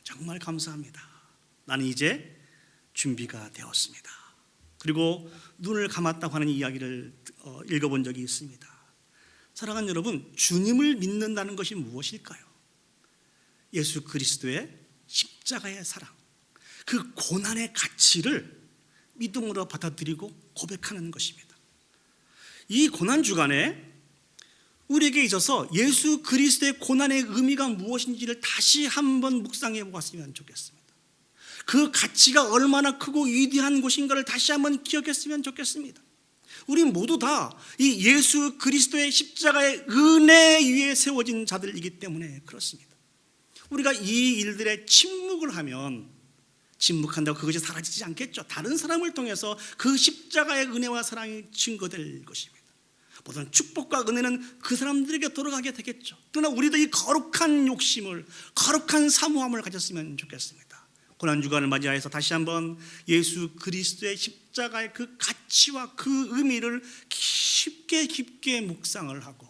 정말 감사합니다. 나는 이제 준비가 되었습니다. 그리고 눈을 감았다고 하는 이야기를 읽어본 적이 있습니다. 사랑하는 여러분, 주님을 믿는다는 것이 무엇일까요? 예수 그리스도의 십자가의 사랑, 그 고난의 가치를 믿음으로 받아들이고 고백하는 것입니다. 이 고난 주간에 우리에게 있어서 예수 그리스도의 고난의 의미가 무엇인지를 다시 한번 묵상해 보았으면 좋겠습니다. 그 가치가 얼마나 크고 위대한 것인가를 다시 한번 기억했으면 좋겠습니다. 우리 모두 다 이 예수 그리스도의 십자가의 은혜 위에 세워진 자들이기 때문에 그렇습니다. 우리가 이 일들에 침묵을 하면 침묵한다고 그것이 사라지지 않겠죠. 다른 사람을 통해서 그 십자가의 은혜와 사랑이 증거될 것입니다. 모든 축복과 은혜는 그 사람들에게 돌아가게 되겠죠. 그러나 우리도 이 거룩한 욕심을, 거룩한 사모함을 가졌으면 좋겠습니다. 고난주간을 맞이하여서 다시 한번 예수 그리스도의 십자가의 그 가치와 그 의미를 깊게 묵상을 하고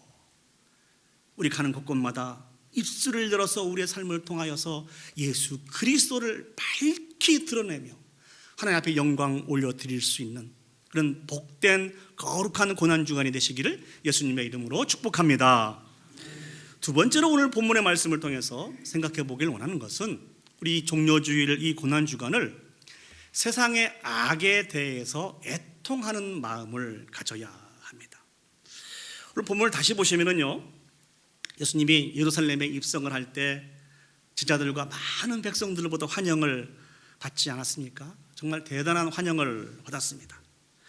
우리 가는 곳곳마다 입술을 열어서 우리의 삶을 통하여서 예수 그리스도를 밝히 드러내며 하나님 앞에 영광 올려드릴 수 있는 그런 복된 거룩한 고난주간이 되시기를 예수님의 이름으로 축복합니다. 두 번째로 오늘 본문의 말씀을 통해서 생각해 보길 원하는 것은 우리 종료주일 이 고난주간을 세상의 악에 대해서 애통하는 마음을 가져야 합니다. 오늘 본문을 다시 보시면요, 예수님이 예루살렘에 입성을 할 때 제자들과 많은 백성들보다 환영을 받지 않았습니까? 정말 대단한 환영을 받았습니다.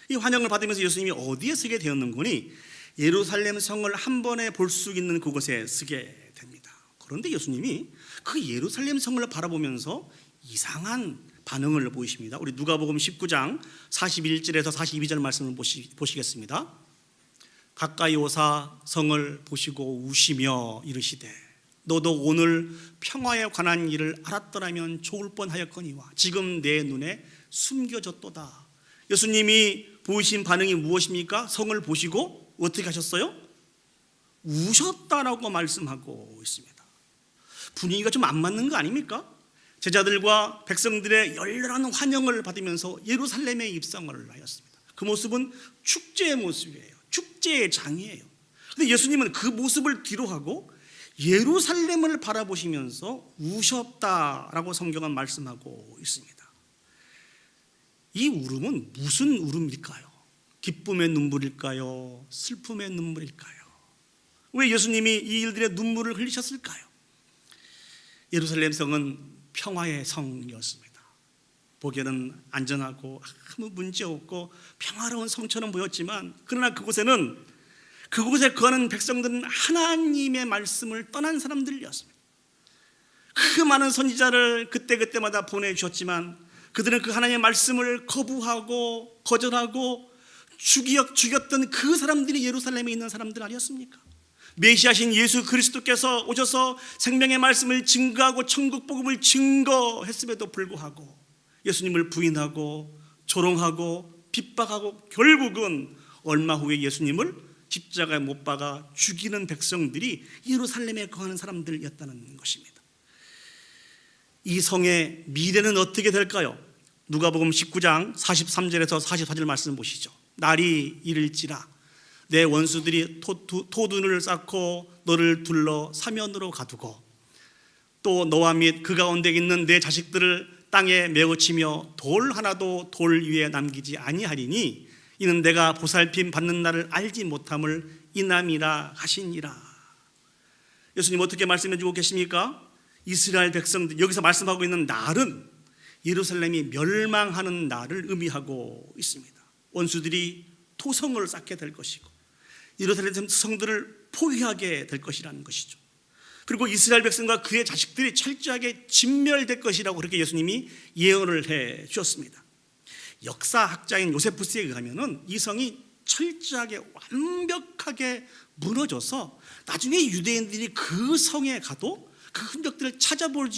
이 환영을 받으면서 예수님이 어디에 서게 되었는고니 예루살렘 성을 한 번에 볼 수 있는 그곳에 서게 됩니다. 그런데 예수님이 그 예루살렘 성을 바라보면서 이상한 반응을 보이십니다. 우리 누가복음 19장 41절에서 42절 말씀을 보시겠습니다. 가까이 오사 성을 보시고 우시며 이르시되 너도 오늘 평화에 관한 일을 알았더라면 좋을 뻔하였거니와 지금 내 눈에 숨겨졌도다. 예수님이 보이신 반응이 무엇입니까? 성을 보시고 어떻게 하셨어요? 우셨다라고 말씀하고 있습니다. 분위기가 좀 안 맞는 거 아닙니까? 제자들과 백성들의 열렬한 환영을 받으면서 예루살렘에 입성을 하였습니다. 그 모습은 축제의 모습이에요. 축제의 장이에요. 근데 예수님은 그 모습을 뒤로하고 예루살렘을 바라보시면서 우셨다라고 성경은 말씀하고 있습니다. 이 울음은 무슨 울음일까요? 기쁨의 눈물일까요? 슬픔의 눈물일까요? 왜 예수님이 이 일들의 눈물을 흘리셨을까요? 예루살렘 성은 평화의 성이었습니다. 보기에는 안전하고 아무 문제 없고 평화로운 성처럼 보였지만, 그러나 그곳에 거하는 백성들은 하나님의 말씀을 떠난 사람들이었습니다. 그 많은 선지자를 그때마다 보내주셨지만 그들은 그 하나님의 말씀을 거부하고 거절하고 죽였던 그 사람들이 예루살렘에 있는 사람들 아니었습니까? 메시아신 예수 그리스도께서 오셔서 생명의 말씀을 증거하고 천국 복음을 증거했음에도 불구하고 예수님을 부인하고 조롱하고 핍박하고 결국은 얼마 후에 예수님을 십자가에 못 박아 죽이는 백성들이 예루살렘에 거하는 사람들이었다는 것입니다. 이 성의 미래는 어떻게 될까요? 누가복음 19장 43절에서 44절 말씀 보시죠. 날이 이를지라 내 원수들이 토둔을 쌓고 너를 둘러 사면으로 가두고 또 너와 및 그 가운데 있는 내 자식들을 땅에 메어치며 돌 하나도 돌 위에 남기지 아니하리니 이는 내가 보살핌 받는 날을 알지 못함을 인함이라 하시니라. 예수님 어떻게 말씀해 주고 계십니까? 이스라엘 백성들, 여기서 말씀하고 있는 날은 예루살렘이 멸망하는 날을 의미하고 있습니다. 원수들이 토성을 쌓게 될 것이고 예루살렘 성들을 포위하게 될 것이라는 것이죠. 그리고 이스라엘 백성과 그의 자식들이 철저하게 진멸될 것이라고 그렇게 예수님이 예언을 해 주셨습니다. 역사학자인 요세푸스에 의하면 이 성이 철저하게 완벽하게 무너져서 나중에 유대인들이 그 성에 가도 그 흔적들을 찾아볼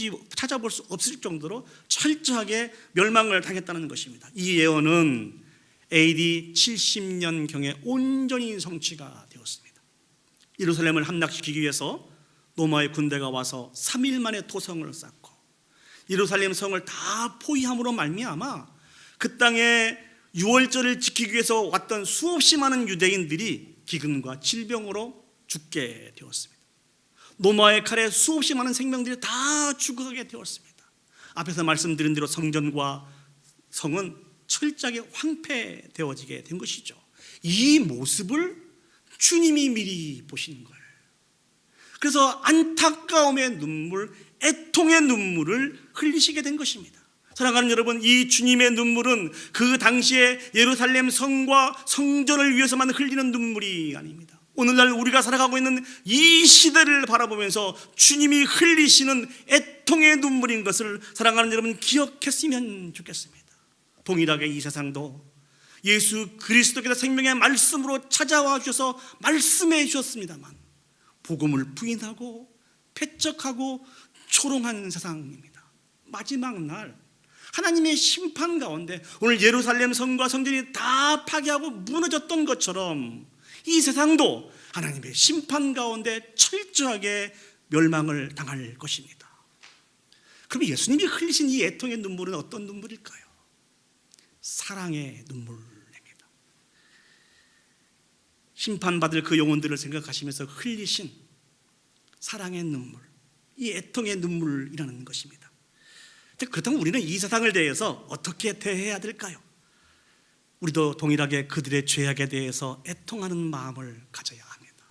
수 없을 정도로 철저하게 멸망을 당했다는 것입니다. 이 예언은 AD 70년경에 온전히 성취가 되었습니다. 예루살렘을 함락시키기 위해서 로마의 군대가 와서 3일 만에 토성을 쌓고 예루살렘 성을 다 포위함으로 말미암아 그 땅에 유월절을 지키기 위해서 왔던 수없이 많은 유대인들이 기근과 질병으로 죽게 되었습니다. 로마의 칼에 수없이 많은 생명들이 다 죽어가게 되었습니다. 앞에서 말씀드린 대로 성전과 성은 철저하게 황폐되어지게 된 것이죠. 이 모습을 주님이 미리 보시는 거예요. 그래서 안타까움의 눈물, 애통의 눈물을 흘리시게 된 것입니다. 사랑하는 여러분, 이 주님의 눈물은 그 당시에 예루살렘 성과 성전을 위해서만 흘리는 눈물이 아닙니다. 오늘날 우리가 살아가고 있는 이 시대를 바라보면서 주님이 흘리시는 애통의 눈물인 것을 사랑하는 여러분 기억했으면 좋겠습니다. 동일하게 이 세상도 예수 그리스도께서 생명의 말씀으로 찾아와 주셔서 말씀해 주셨습니다만 복음을 부인하고 패척하고 조롱하는 세상입니다. 마지막 날 하나님의 심판 가운데 오늘 예루살렘 성과 성전이 다 파괴하고 무너졌던 것처럼 이 세상도 하나님의 심판 가운데 철저하게 멸망을 당할 것입니다. 그럼 예수님이 흘리신 이 애통의 눈물은 어떤 눈물일까요? 사랑의 눈물입니다. 심판받을 그 영혼들을 생각하시면서 흘리신 사랑의 눈물, 이 애통의 눈물이라는 것입니다. 그렇다면 우리는 이 세상을 대해서 어떻게 대해야 될까요? 우리도 동일하게 그들의 죄악에 대해서 애통하는 마음을 가져야 합니다.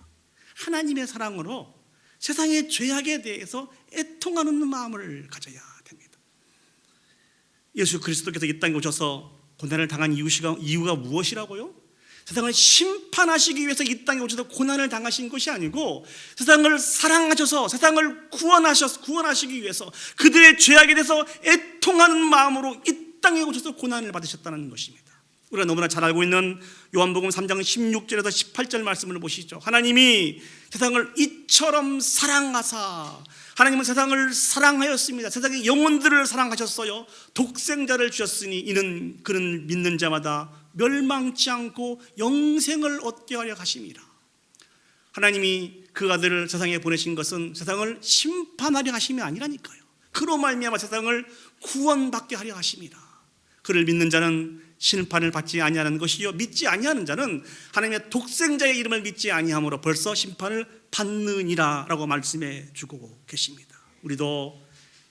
하나님의 사랑으로 세상의 죄악에 대해서 애통하는 마음을 가져야 됩니다. 예수 그리스도께서 이 땅에 오셔서 고난을 당한 이유가 무엇이라고요? 세상을 심판하시기 위해서 이 땅에 오셔서 고난을 당하신 것이 아니고 세상을 사랑하셔서 세상을 구원하시기 위해서 그들의 죄악에 대해서 애통하는 마음으로 이 땅에 오셔서 고난을 받으셨다는 것입니다. 우리가 너무나 잘 알고 있는 요한복음 3장 16절에서 18절 말씀을 보시죠. 하나님이 세상을 이처럼 사랑하사, 하나님은 세상을 사랑하였습니다. 세상의 영혼들을 사랑하셨어요. 독생자를 주셨으니 이는 그는 믿는 자마다 멸망치 않고 영생을 얻게 하려 하심이라. 하나님이 그 아들을 세상에 보내신 것은 세상을 심판하려 하심이 아니라니까요. 그로 말미암아 세상을 구원받게 하려 하심이라. 그를 믿는 자는 심판을 받지 아니하는 것이요 믿지 아니하는 자는 하나님의 독생자의 이름을 믿지 아니함으로 벌써 심판을 받느니라라고 말씀해 주고 계십니다. 우리도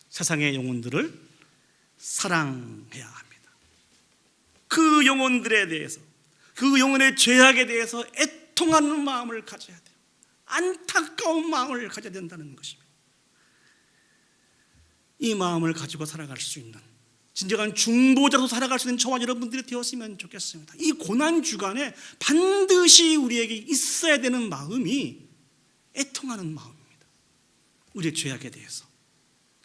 세상의 영혼들을 사랑해야 합니다. 그 영혼들에 대해서, 그 영혼의 죄악에 대해서 애통하는 마음을 가져야 돼요. 안타까운 마음을 가져야 된다는 것입니다. 이 마음을 가지고 살아갈 수 있는 진정한 중보자로 살아갈 수 있는 저와 여러분들이 되었으면 좋겠습니다. 이 고난 주간에 반드시 우리에게 있어야 되는 마음이 애통하는 마음입니다. 우리의 죄악에 대해서,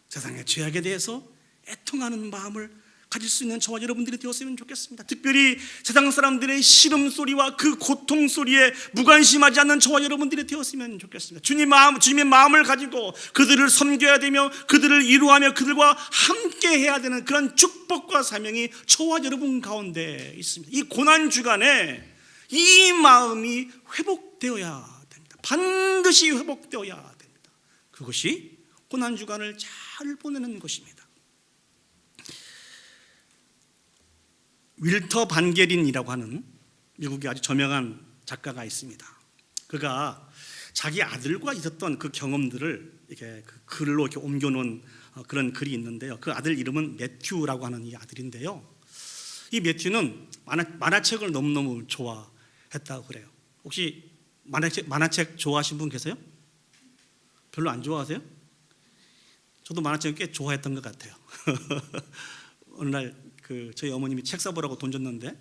세상의 죄악에 대해서 애통하는 마음을 가질 수 있는 저와 여러분들이 되었으면 좋겠습니다. 특별히 세상 사람들의 시름소리와 그 고통소리에 무관심하지 않는 저와 여러분들이 되었으면 좋겠습니다. 주님의 마음을 가지고 그들을 섬겨야 되며 그들을 이루하며 그들과 함께 해야 되는 그런 축복과 사명이 저와 여러분 가운데 있습니다. 이 고난 주간에 이 마음이 회복되어야 됩니다. 반드시 회복되어야 됩니다. 그것이 고난 주간을 잘 보내는 것입니다. 윌터 반게린이라고 하는 미국의 아주 저명한 작가가 있습니다. 그가 자기 아들과 있었던 그 경험들을 이렇게 그 글로 이렇게 옮겨놓은 그런 글이 있는데요. 그 아들 이름은 매튜라고 하는 이 아들인데요. 이 매튜는 만화책을 너무너무 좋아했다고 그래요. 혹시 만화책 좋아하시는 분 계세요? 별로 안 좋아하세요? 저도 만화책을 꽤 좋아했던 것 같아요. 어느 날 저희 어머님이 책 사보라고 돈 줬는데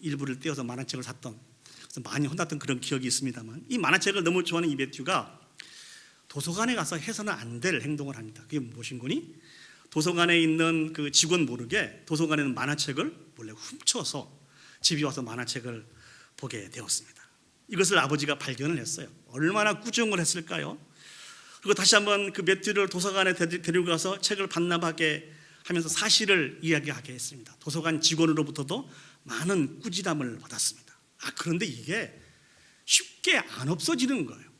일부를 떼어서 만화책을 샀던, 그래서 많이 혼났던 그런 기억이 있습니다만, 이 만화책을 너무 좋아하는 이 매튜가 도서관에 가서 해서는 안 될 행동을 합니다. 그게 무엇인 거니? 도서관에 있는 그 직원 모르게 도서관에 있는 만화책을 몰래 훔쳐서 집에 와서 만화책을 보게 되었습니다. 이것을 아버지가 발견을 했어요. 얼마나 꾸중을 했을까요? 그리고 다시 한번 그 매튜를 도서관에 데리고 가서 책을 반납하게 하면서 사실을 이야기하게 했습니다. 도서관 직원으로부터도 많은 꾸지람을 받았습니다. 그런데 이게 쉽게 안 없어지는 거예요.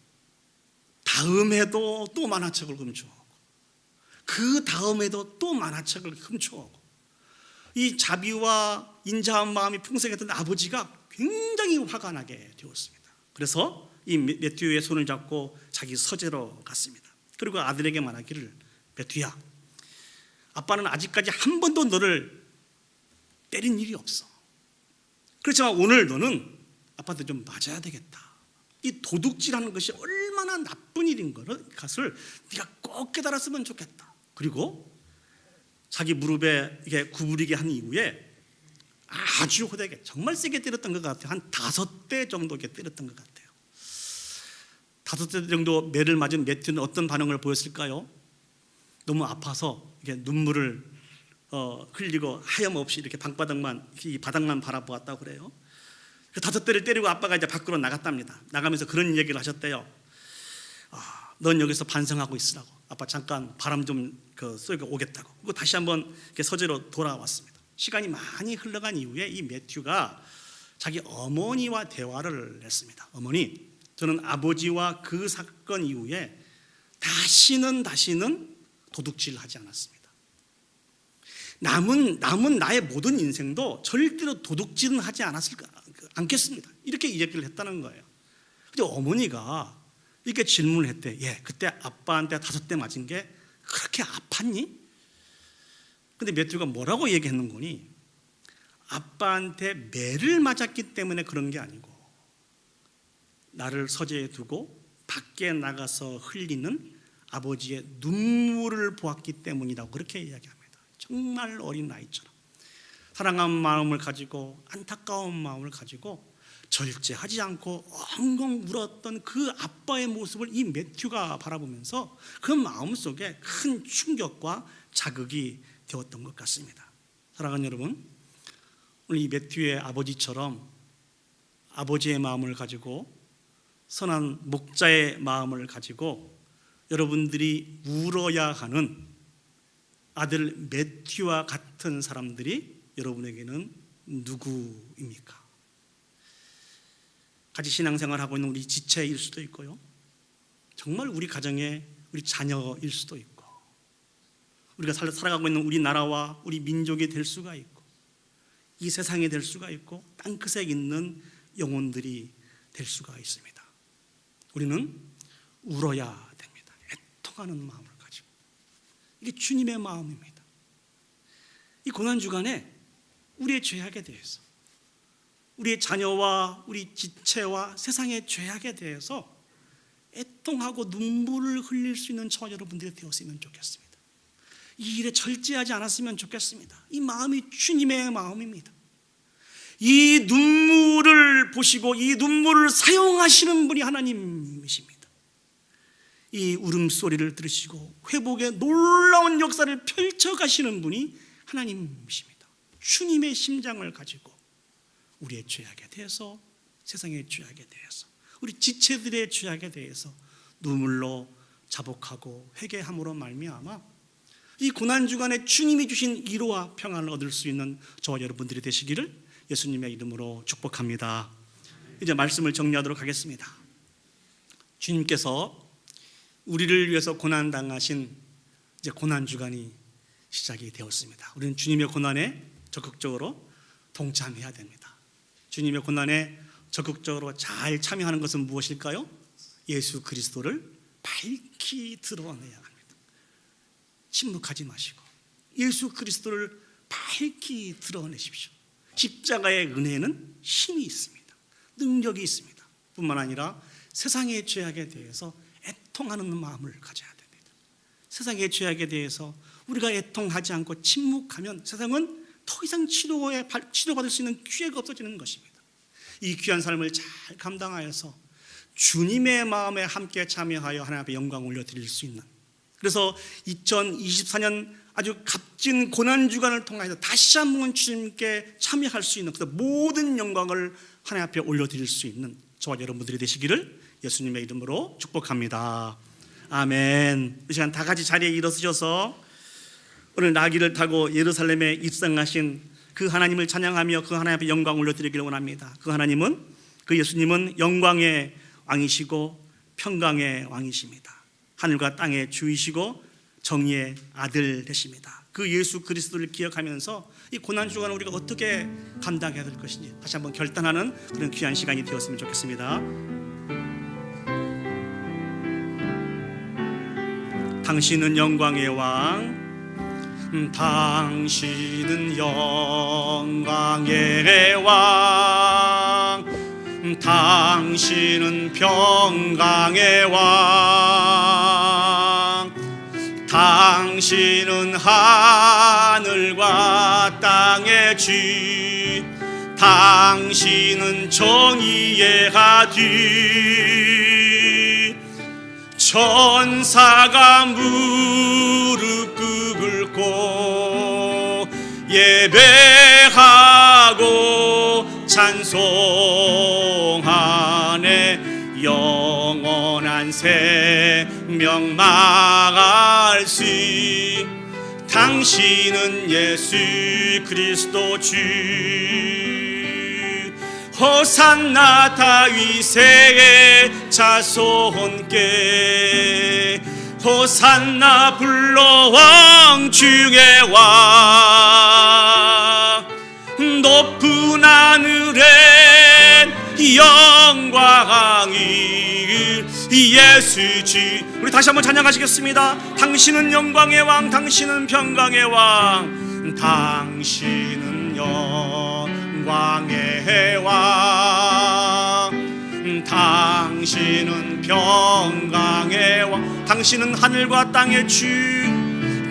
다음에도 또 만화책을 훔쳐오고, 그 다음에도 또 만화책을 훔쳐오고, 이 자비와 인자한 마음이 풍성했던 아버지가 굉장히 화가 나게 되었습니다. 그래서 이 매튜의 손을 잡고 자기 서재로 갔습니다. 그리고 아들에게 말하기를, 매튜야, 아빠는 아직까지 한 번도 너를 때린 일이 없어. 그렇지만 오늘 너는 아빠한테 좀 맞아야 되겠다. 이 도둑질하는 것이 얼마나 나쁜 일인 것을 네가 꼭 깨달았으면 좋겠다. 그리고 자기 무릎에 이게 구부리게 한 이후에 아주 호되게, 정말 세게 때렸던 것 같아요. 한 5대 정도 이렇게 때렸던 것 같아요. 5대 정도 매를 맞은 매튜는 어떤 반응을 보였을까요? 너무 아파서 이렇게 눈물을 흘리고 하염없이 이렇게 이 바닥만 바라보았다고 그래요. 그 5대를 때리고 아빠가 이제 밖으로 나갔답니다. 나가면서 그런 얘기를 하셨대요. 넌 여기서 반성하고 있으라고. 아빠 잠깐 바람 좀 쐬고 오겠다고. 그리고 다시 한번 이렇게 서재로 돌아왔습니다. 시간이 많이 흘러간 이후에 이 매튜가 자기 어머니와 대화를 했습니다. 어머니, 저는 아버지와 그 사건 이후에 다시는 도둑질하지 않았습니다. 남은 나의 모든 인생도 절대로 도둑질은 하지 않겠습니다. 이렇게 얘기를 했다는 거예요. 근데 어머니가 이렇게 질문을 했대. 그때 아빠한테 5대 맞은 게 그렇게 아팠니? 근데 매튜가 뭐라고 얘기했는 거니? 아빠한테 매를 맞았기 때문에 그런 게 아니고, 나를 서재에 두고 밖에 나가서 흘리는 아버지의 눈물을 보았기 때문이라고 그렇게 이야기합니다. 정말 어린 아이처럼 사랑하는 마음을 가지고, 안타까운 마음을 가지고 절제하지 않고 엉엉 울었던 그 아빠의 모습을 이 매튜가 바라보면서 그 마음속에 큰 충격과 자극이 되었던 것 같습니다. 사랑하는 여러분, 오늘 이 매튜의 아버지처럼 아버지의 마음을 가지고, 선한 목자의 마음을 가지고 여러분들이 울어야 하는 아들 매튜와 같은 사람들이 여러분에게는 누구입니까? 같이 신앙생활하고 있는 우리 지체일 수도 있고요, 정말 우리 가정의 우리 자녀일 수도 있고, 우리가 살아가고 있는 우리 나라와 우리 민족이 될 수가 있고, 이 세상이 될 수가 있고 땅끝에 있는 영혼들이 될 수가 있습니다. 우리는 울어야 됩니다. 애통하는 마음을 가지고. 이게 주님의 마음입니다. 이 고난주간에 우리의 죄악에 대해서, 우리의 자녀와 우리 지체와 세상의 죄악에 대해서 애통하고 눈물을 흘릴 수 있는 저와 여러분들이 되었으면 좋겠습니다. 이 일에 절제하지 않았으면 좋겠습니다. 이 마음이 주님의 마음입니다. 이 눈물을 보시고 이 눈물을 사용하시는 분이 하나님이십니다. 이 울음소리를 들으시고 회복의 놀라운 역사를 펼쳐가시는 분이 하나님이십니다. 주님의 심장을 가지고 우리의 죄악에 대해서, 세상의 죄악에 대해서, 우리 지체들의 죄악에 대해서 눈물로 자복하고 회개함으로 말미암아 이 고난주간에 주님이 주신 위로와 평안을 얻을 수 있는 저와 여러분들이 되시기를 예수님의 이름으로 축복합니다. 이제 말씀을 정리하도록 하겠습니다. 주님께서 우리를 위해서 고난당하신 이제 고난주간이 시작이 되었습니다. 우리는 주님의 고난에 적극적으로 동참해야 됩니다. 주님의 고난에 적극적으로 잘 참여하는 것은 무엇일까요? 예수 그리스도를 밝히 드러내야 합니다. 침묵하지 마시고 예수 그리스도를 밝히 드러내십시오. 십자가의 은혜에는 힘이 있습니다. 능력이 있습니다. 뿐만 아니라 세상의 죄악에 대해서 애통하는 마음을 가져야 됩니다. 세상의 죄악에 대해서 우리가 애통하지 않고 침묵하면 세상은 더 이상 치료받을 수 있는 기회가 없어지는 것입니다. 이 귀한 삶을 잘 감당하여서 주님의 마음에 함께 참여하여 하나님 앞에 영광 올려드릴 수 있는, 그래서 2024년 아주 값진 고난주간을 통해서 다시 한번 주님께 참여할 수 있는 그 모든 영광을 하나님 앞에 올려드릴 수 있는 저와 여러분들이 되시기를 예수님의 이름으로 축복합니다. 아멘. 이 시간 다 같이 자리에 일어서셔서 오늘 나귀를 타고 예루살렘에 입성하신 그 하나님을 찬양하며 그 하나님 앞에 영광 올려드리기를 원합니다. 그 하나님은, 그 예수님은 영광의 왕이시고 평강의 왕이십니다. 하늘과 땅의 주이시고 정의의 아들 되십니다. 그 예수 그리스도를 기억하면서 이 고난주간을 우리가 어떻게 감당해야 될 것인지 다시 한번 결단하는 그런 귀한 시간이 되었으면 좋겠습니다. 당신은 영광의 왕, 당신은 영광의 왕, 당신은 평강의 왕, 당신은 하늘과 땅의 주, 당신은 정의의 아들, 천사가 무릎 꿇고 예배하고 찬송하네. 영원한 생명 말씀, 당신은 예수 그리스도 주. 호산나 다윗의 자손께, 호산나 불러왕 중의 왕. 높은 하늘엔 영광이 예수 주. 우리 다시 한번 찬양하시겠습니다. 당신은 영광의 왕, 당신은 평강의 왕, 당신은 영광의 왕, 당신은 평강의 왕, 당신은 하늘과 땅의 주,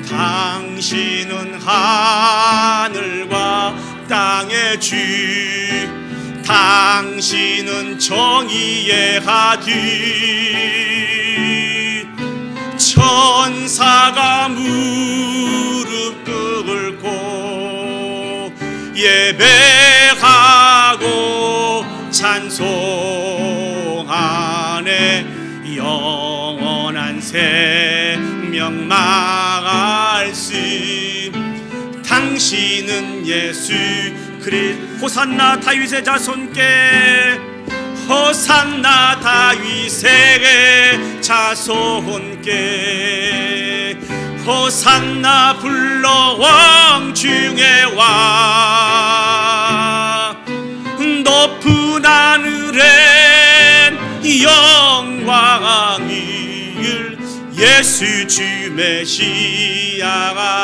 당신은 하늘과 땅의 주, 당신은 정의의 아들, 천사가 무릎 꿇고 예배하고 찬송하네. 영원한 생명 말씀, 당신은 예수 그리스도. 호산나 다윗의 자손께, 호산나 다윗의 자손께, 호산나 불러 왕 중의 왕. 오랜 영광을 예수 주 메시아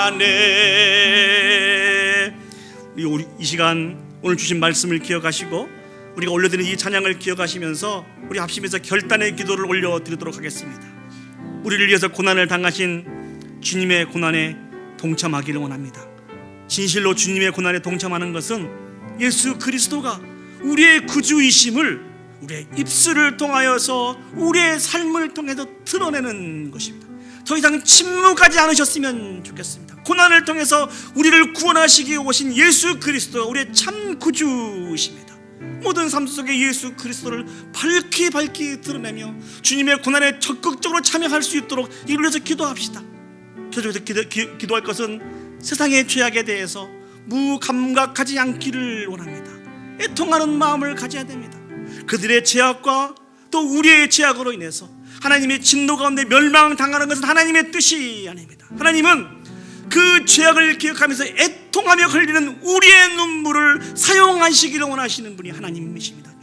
안에. 우리 이 시간 오늘 주신 말씀을 기억하시고 우리가 올려드리는 이 찬양을 기억하시면서 우리 합심해서 결단의 기도를 올려드리도록 하겠습니다. 우리를 위해서 고난을 당하신 주님의 고난에 동참하기를 원합니다. 진실로 주님의 고난에 동참하는 것은 예수 그리스도가 우리의 구주이심을 우리의 입술을 통하여서 우리의 삶을 통해서 드러내는 것입니다. 더 이상 침묵하지 않으셨으면 좋겠습니다. 고난을 통해서 우리를 구원하시기 위해 오신 예수 그리스도가 우리의 참 구주이십니다. 모든 삶 속에 예수 그리스도를 밝히 드러내며 주님의 고난에 적극적으로 참여할 수 있도록 이를 위해서 기도합시다. 기도할 것은 세상의 죄악에 대해서 무감각하지 않기를 원합니다. 애통하는 마음을 가져야 됩니다. 그들의 죄악과 또 우리의 죄악으로 인해서 하나님의 진노 가운데 멸망당하는 것은 하나님의 뜻이 아닙니다. 하나님은 그 죄악을 기억하면서 애통하며 흘리는 우리의 눈물을 사용하시기를 원하시는 분이 하나님이십니다.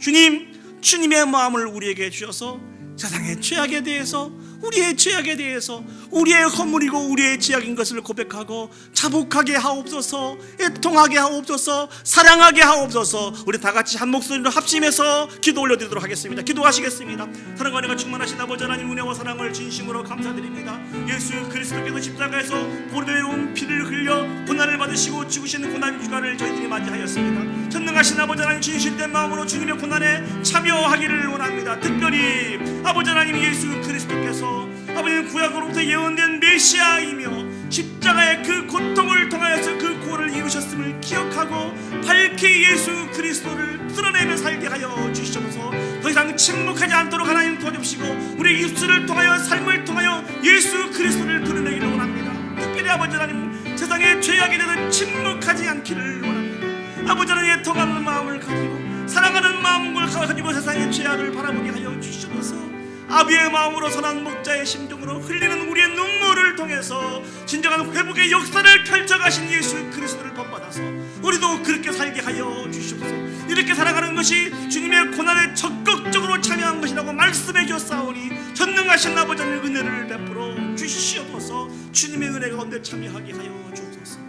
주님의 마음을 우리에게 주셔서 세상의 죄악에 대해서, 우리의 죄악에 대해서, 우리의 허물이고 우리의 죄악인 것을 고백하고 자복하게 하옵소서, 애통하게 하옵소서, 사랑하게 하옵소서. 우리 다 같이 한 목소리로 합심해서 기도 올려드리도록 하겠습니다. 기도하시겠습니다. 사랑과 은혜가 충만하신 아버지 하나님, 은혜와 사랑을 진심으로 감사드립니다. 예수 그리스도께서 십자가에서 보배로운 피를 흘려 고난을 받으시고 죽으시는 고난 주간을 저희들이 맞이하였습니다. 전능하신 아버지 하나님, 진실된 마음으로 주님의 고난에 참여하기를 원합니다. 특별히 아버지 하나님, 예수 그리스도께서 아버지는 구약으로부터 예언된 메시아이며 십자가의 그 고통을 통하여서 그 구원을 이루셨음을 기억하고 밝히 예수 그리스도를 드러내며 살게 하여 주시옵소서. 더 이상 침묵하지 않도록 하나님 도와주시고 우리 입술을 통하여 삶을 통하여 예수 그리스도를 드러내기를 원합니다. 특별히 아버지 하나님, 세상의 죄악에 대해서 침묵하지 않기를 원합니다. 아버지 하나님, 애통하는 마음을 가지고 사랑하는 마음을 가지고 세상의 죄악을 바라보게 하여 주시옵소서. 아비의 마음으로 선한 목자의 심정으로 흘리는 우리의 눈물을 통해서 진정한 회복의 역사를 펼쳐가신 예수 그리스도를 본받아서 우리도 그렇게 살게 하여 주시옵소서. 이렇게 살아가는 것이 주님의 고난에 적극적으로 참여한 것이라고 말씀해 주셨사오니 전능하신 아버지 하나님, 은혜를 베풀어 주시옵소서. 주님의 은혜 가운데 참여하게 하여 주옵소서.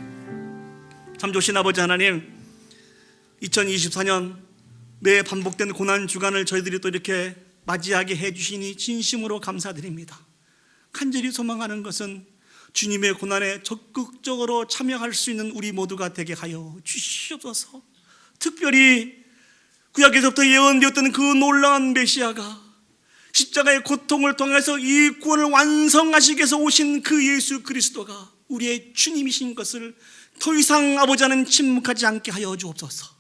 참 좋으신 아버지 하나님, 2024년 매 반복된 고난 주간을 저희들이 또 이렇게 맞이하게 해주시니 진심으로 감사드립니다. 간절히 소망하는 것은 주님의 고난에 적극적으로 참여할 수 있는 우리 모두가 되게 하여 주시옵소서. 특별히 구약에서부터 예언되었던 그 놀라운 메시아가 십자가의 고통을 통해서 이 구원을 완성하시기 위해서 오신 그 예수 그리스도가 우리의 주님이신 것을 더 이상 아버지 하나님 침묵하지 않게 하여 주옵소서.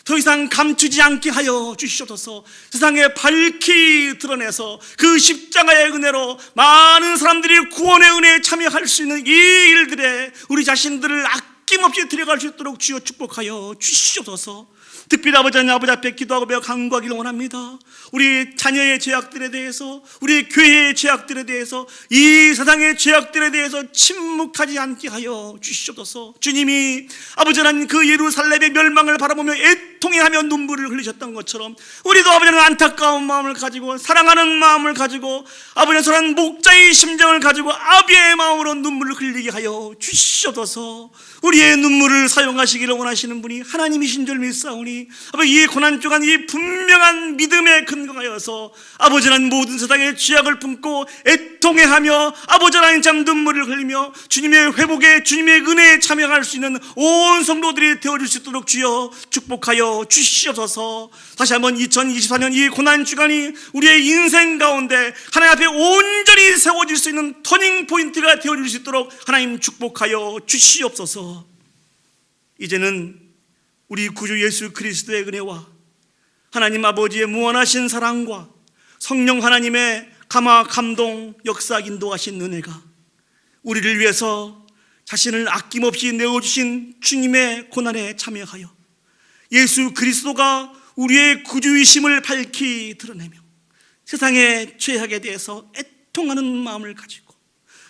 더 이상 감추지 않게 하여 주시옵소서. 세상에 밝히 드러내서 그 십자가의 은혜로 많은 사람들이 구원의 은혜에 참여할 수 있는 이 일들에 우리 자신들을 아낌없이 들어갈 수 있도록 주여 축복하여 주시옵소서. 특별히 아버지 하나님, 아버지 앞에 기도하고 배워 간구하기를 원합니다. 우리 자녀의 죄악들에 대해서, 우리 교회의 죄악들에 대해서, 이 세상의 죄악들에 대해서 침묵하지 않게 하여 주시옵소서. 주님이 아버지 하나님 그 예루살렘의 멸망을 바라보며 애통해하며 눈물을 흘리셨던 것처럼 우리도 아버지 하나님 안타까운 마음을 가지고 사랑하는 마음을 가지고 아버지 하나님 목자의 심정을 가지고 아비의 마음으로 눈물을 흘리게 하여 주시옵소서. 우리의 눈물을 사용하시기를 원하시는 분이 하나님이신 줄 믿사오니 아버지, 이 고난 주간 이 분명한 믿음에 근거하여서 아버지 하나님 모든 세상의 죄악을 품고 애통해하며 아버지 하나님 참 눈물을 흘리며 주님의 회복에 주님의 은혜에 참여할 수 있는 온 성도들이 되어줄 수 있도록 주여 축복하여 주시옵소서. 다시 한번 2024년 이 고난 주간이 우리의 인생 가운데 하나님 앞에 온전히 세워질 수 있는 터닝 포인트가 되어줄 수 있도록 하나님 축복하여 주시옵소서. 이제는 우리 구주 예수 그리스도의 은혜와 하나님 아버지의 무한하신 사랑과 성령 하나님의 감화 감동 역사 인도하신 은혜가 우리를 위해서 자신을 아낌없이 내어주신 주님의 고난에 참여하여 예수 그리스도가 우리의 구주이심을 밝히 드러내며 세상의 죄악에 대해서 애통하는 마음을 가지고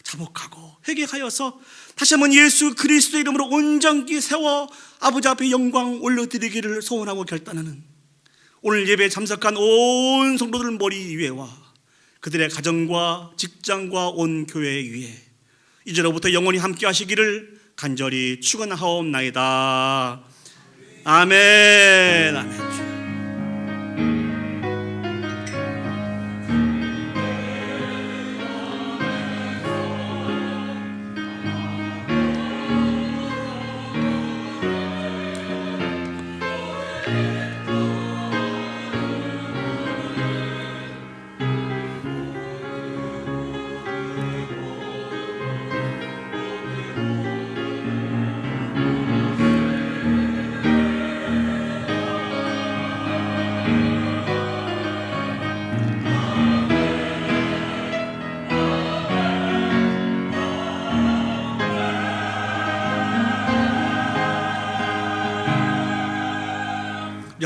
자복하고 회개하여서 다시 한번 예수 그리스도의 이름으로 온전히 세워 아버지 앞에 영광 올려드리기를 소원하고 결단하는 오늘 예배에 참석한 온 성도들 머리 위에와 그들의 가정과 직장과 온 교회 위에 이제로부터 영원히 함께 하시기를 간절히 축원하옵나이다. 아멘. 아멘. 주여.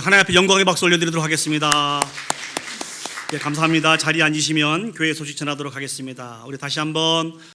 하나님 앞에 영광의 박수 올려드리도록 하겠습니다. 네, 감사합니다. 자리에 앉으시면 교회 소식 전하도록 하겠습니다. 우리 다시 한번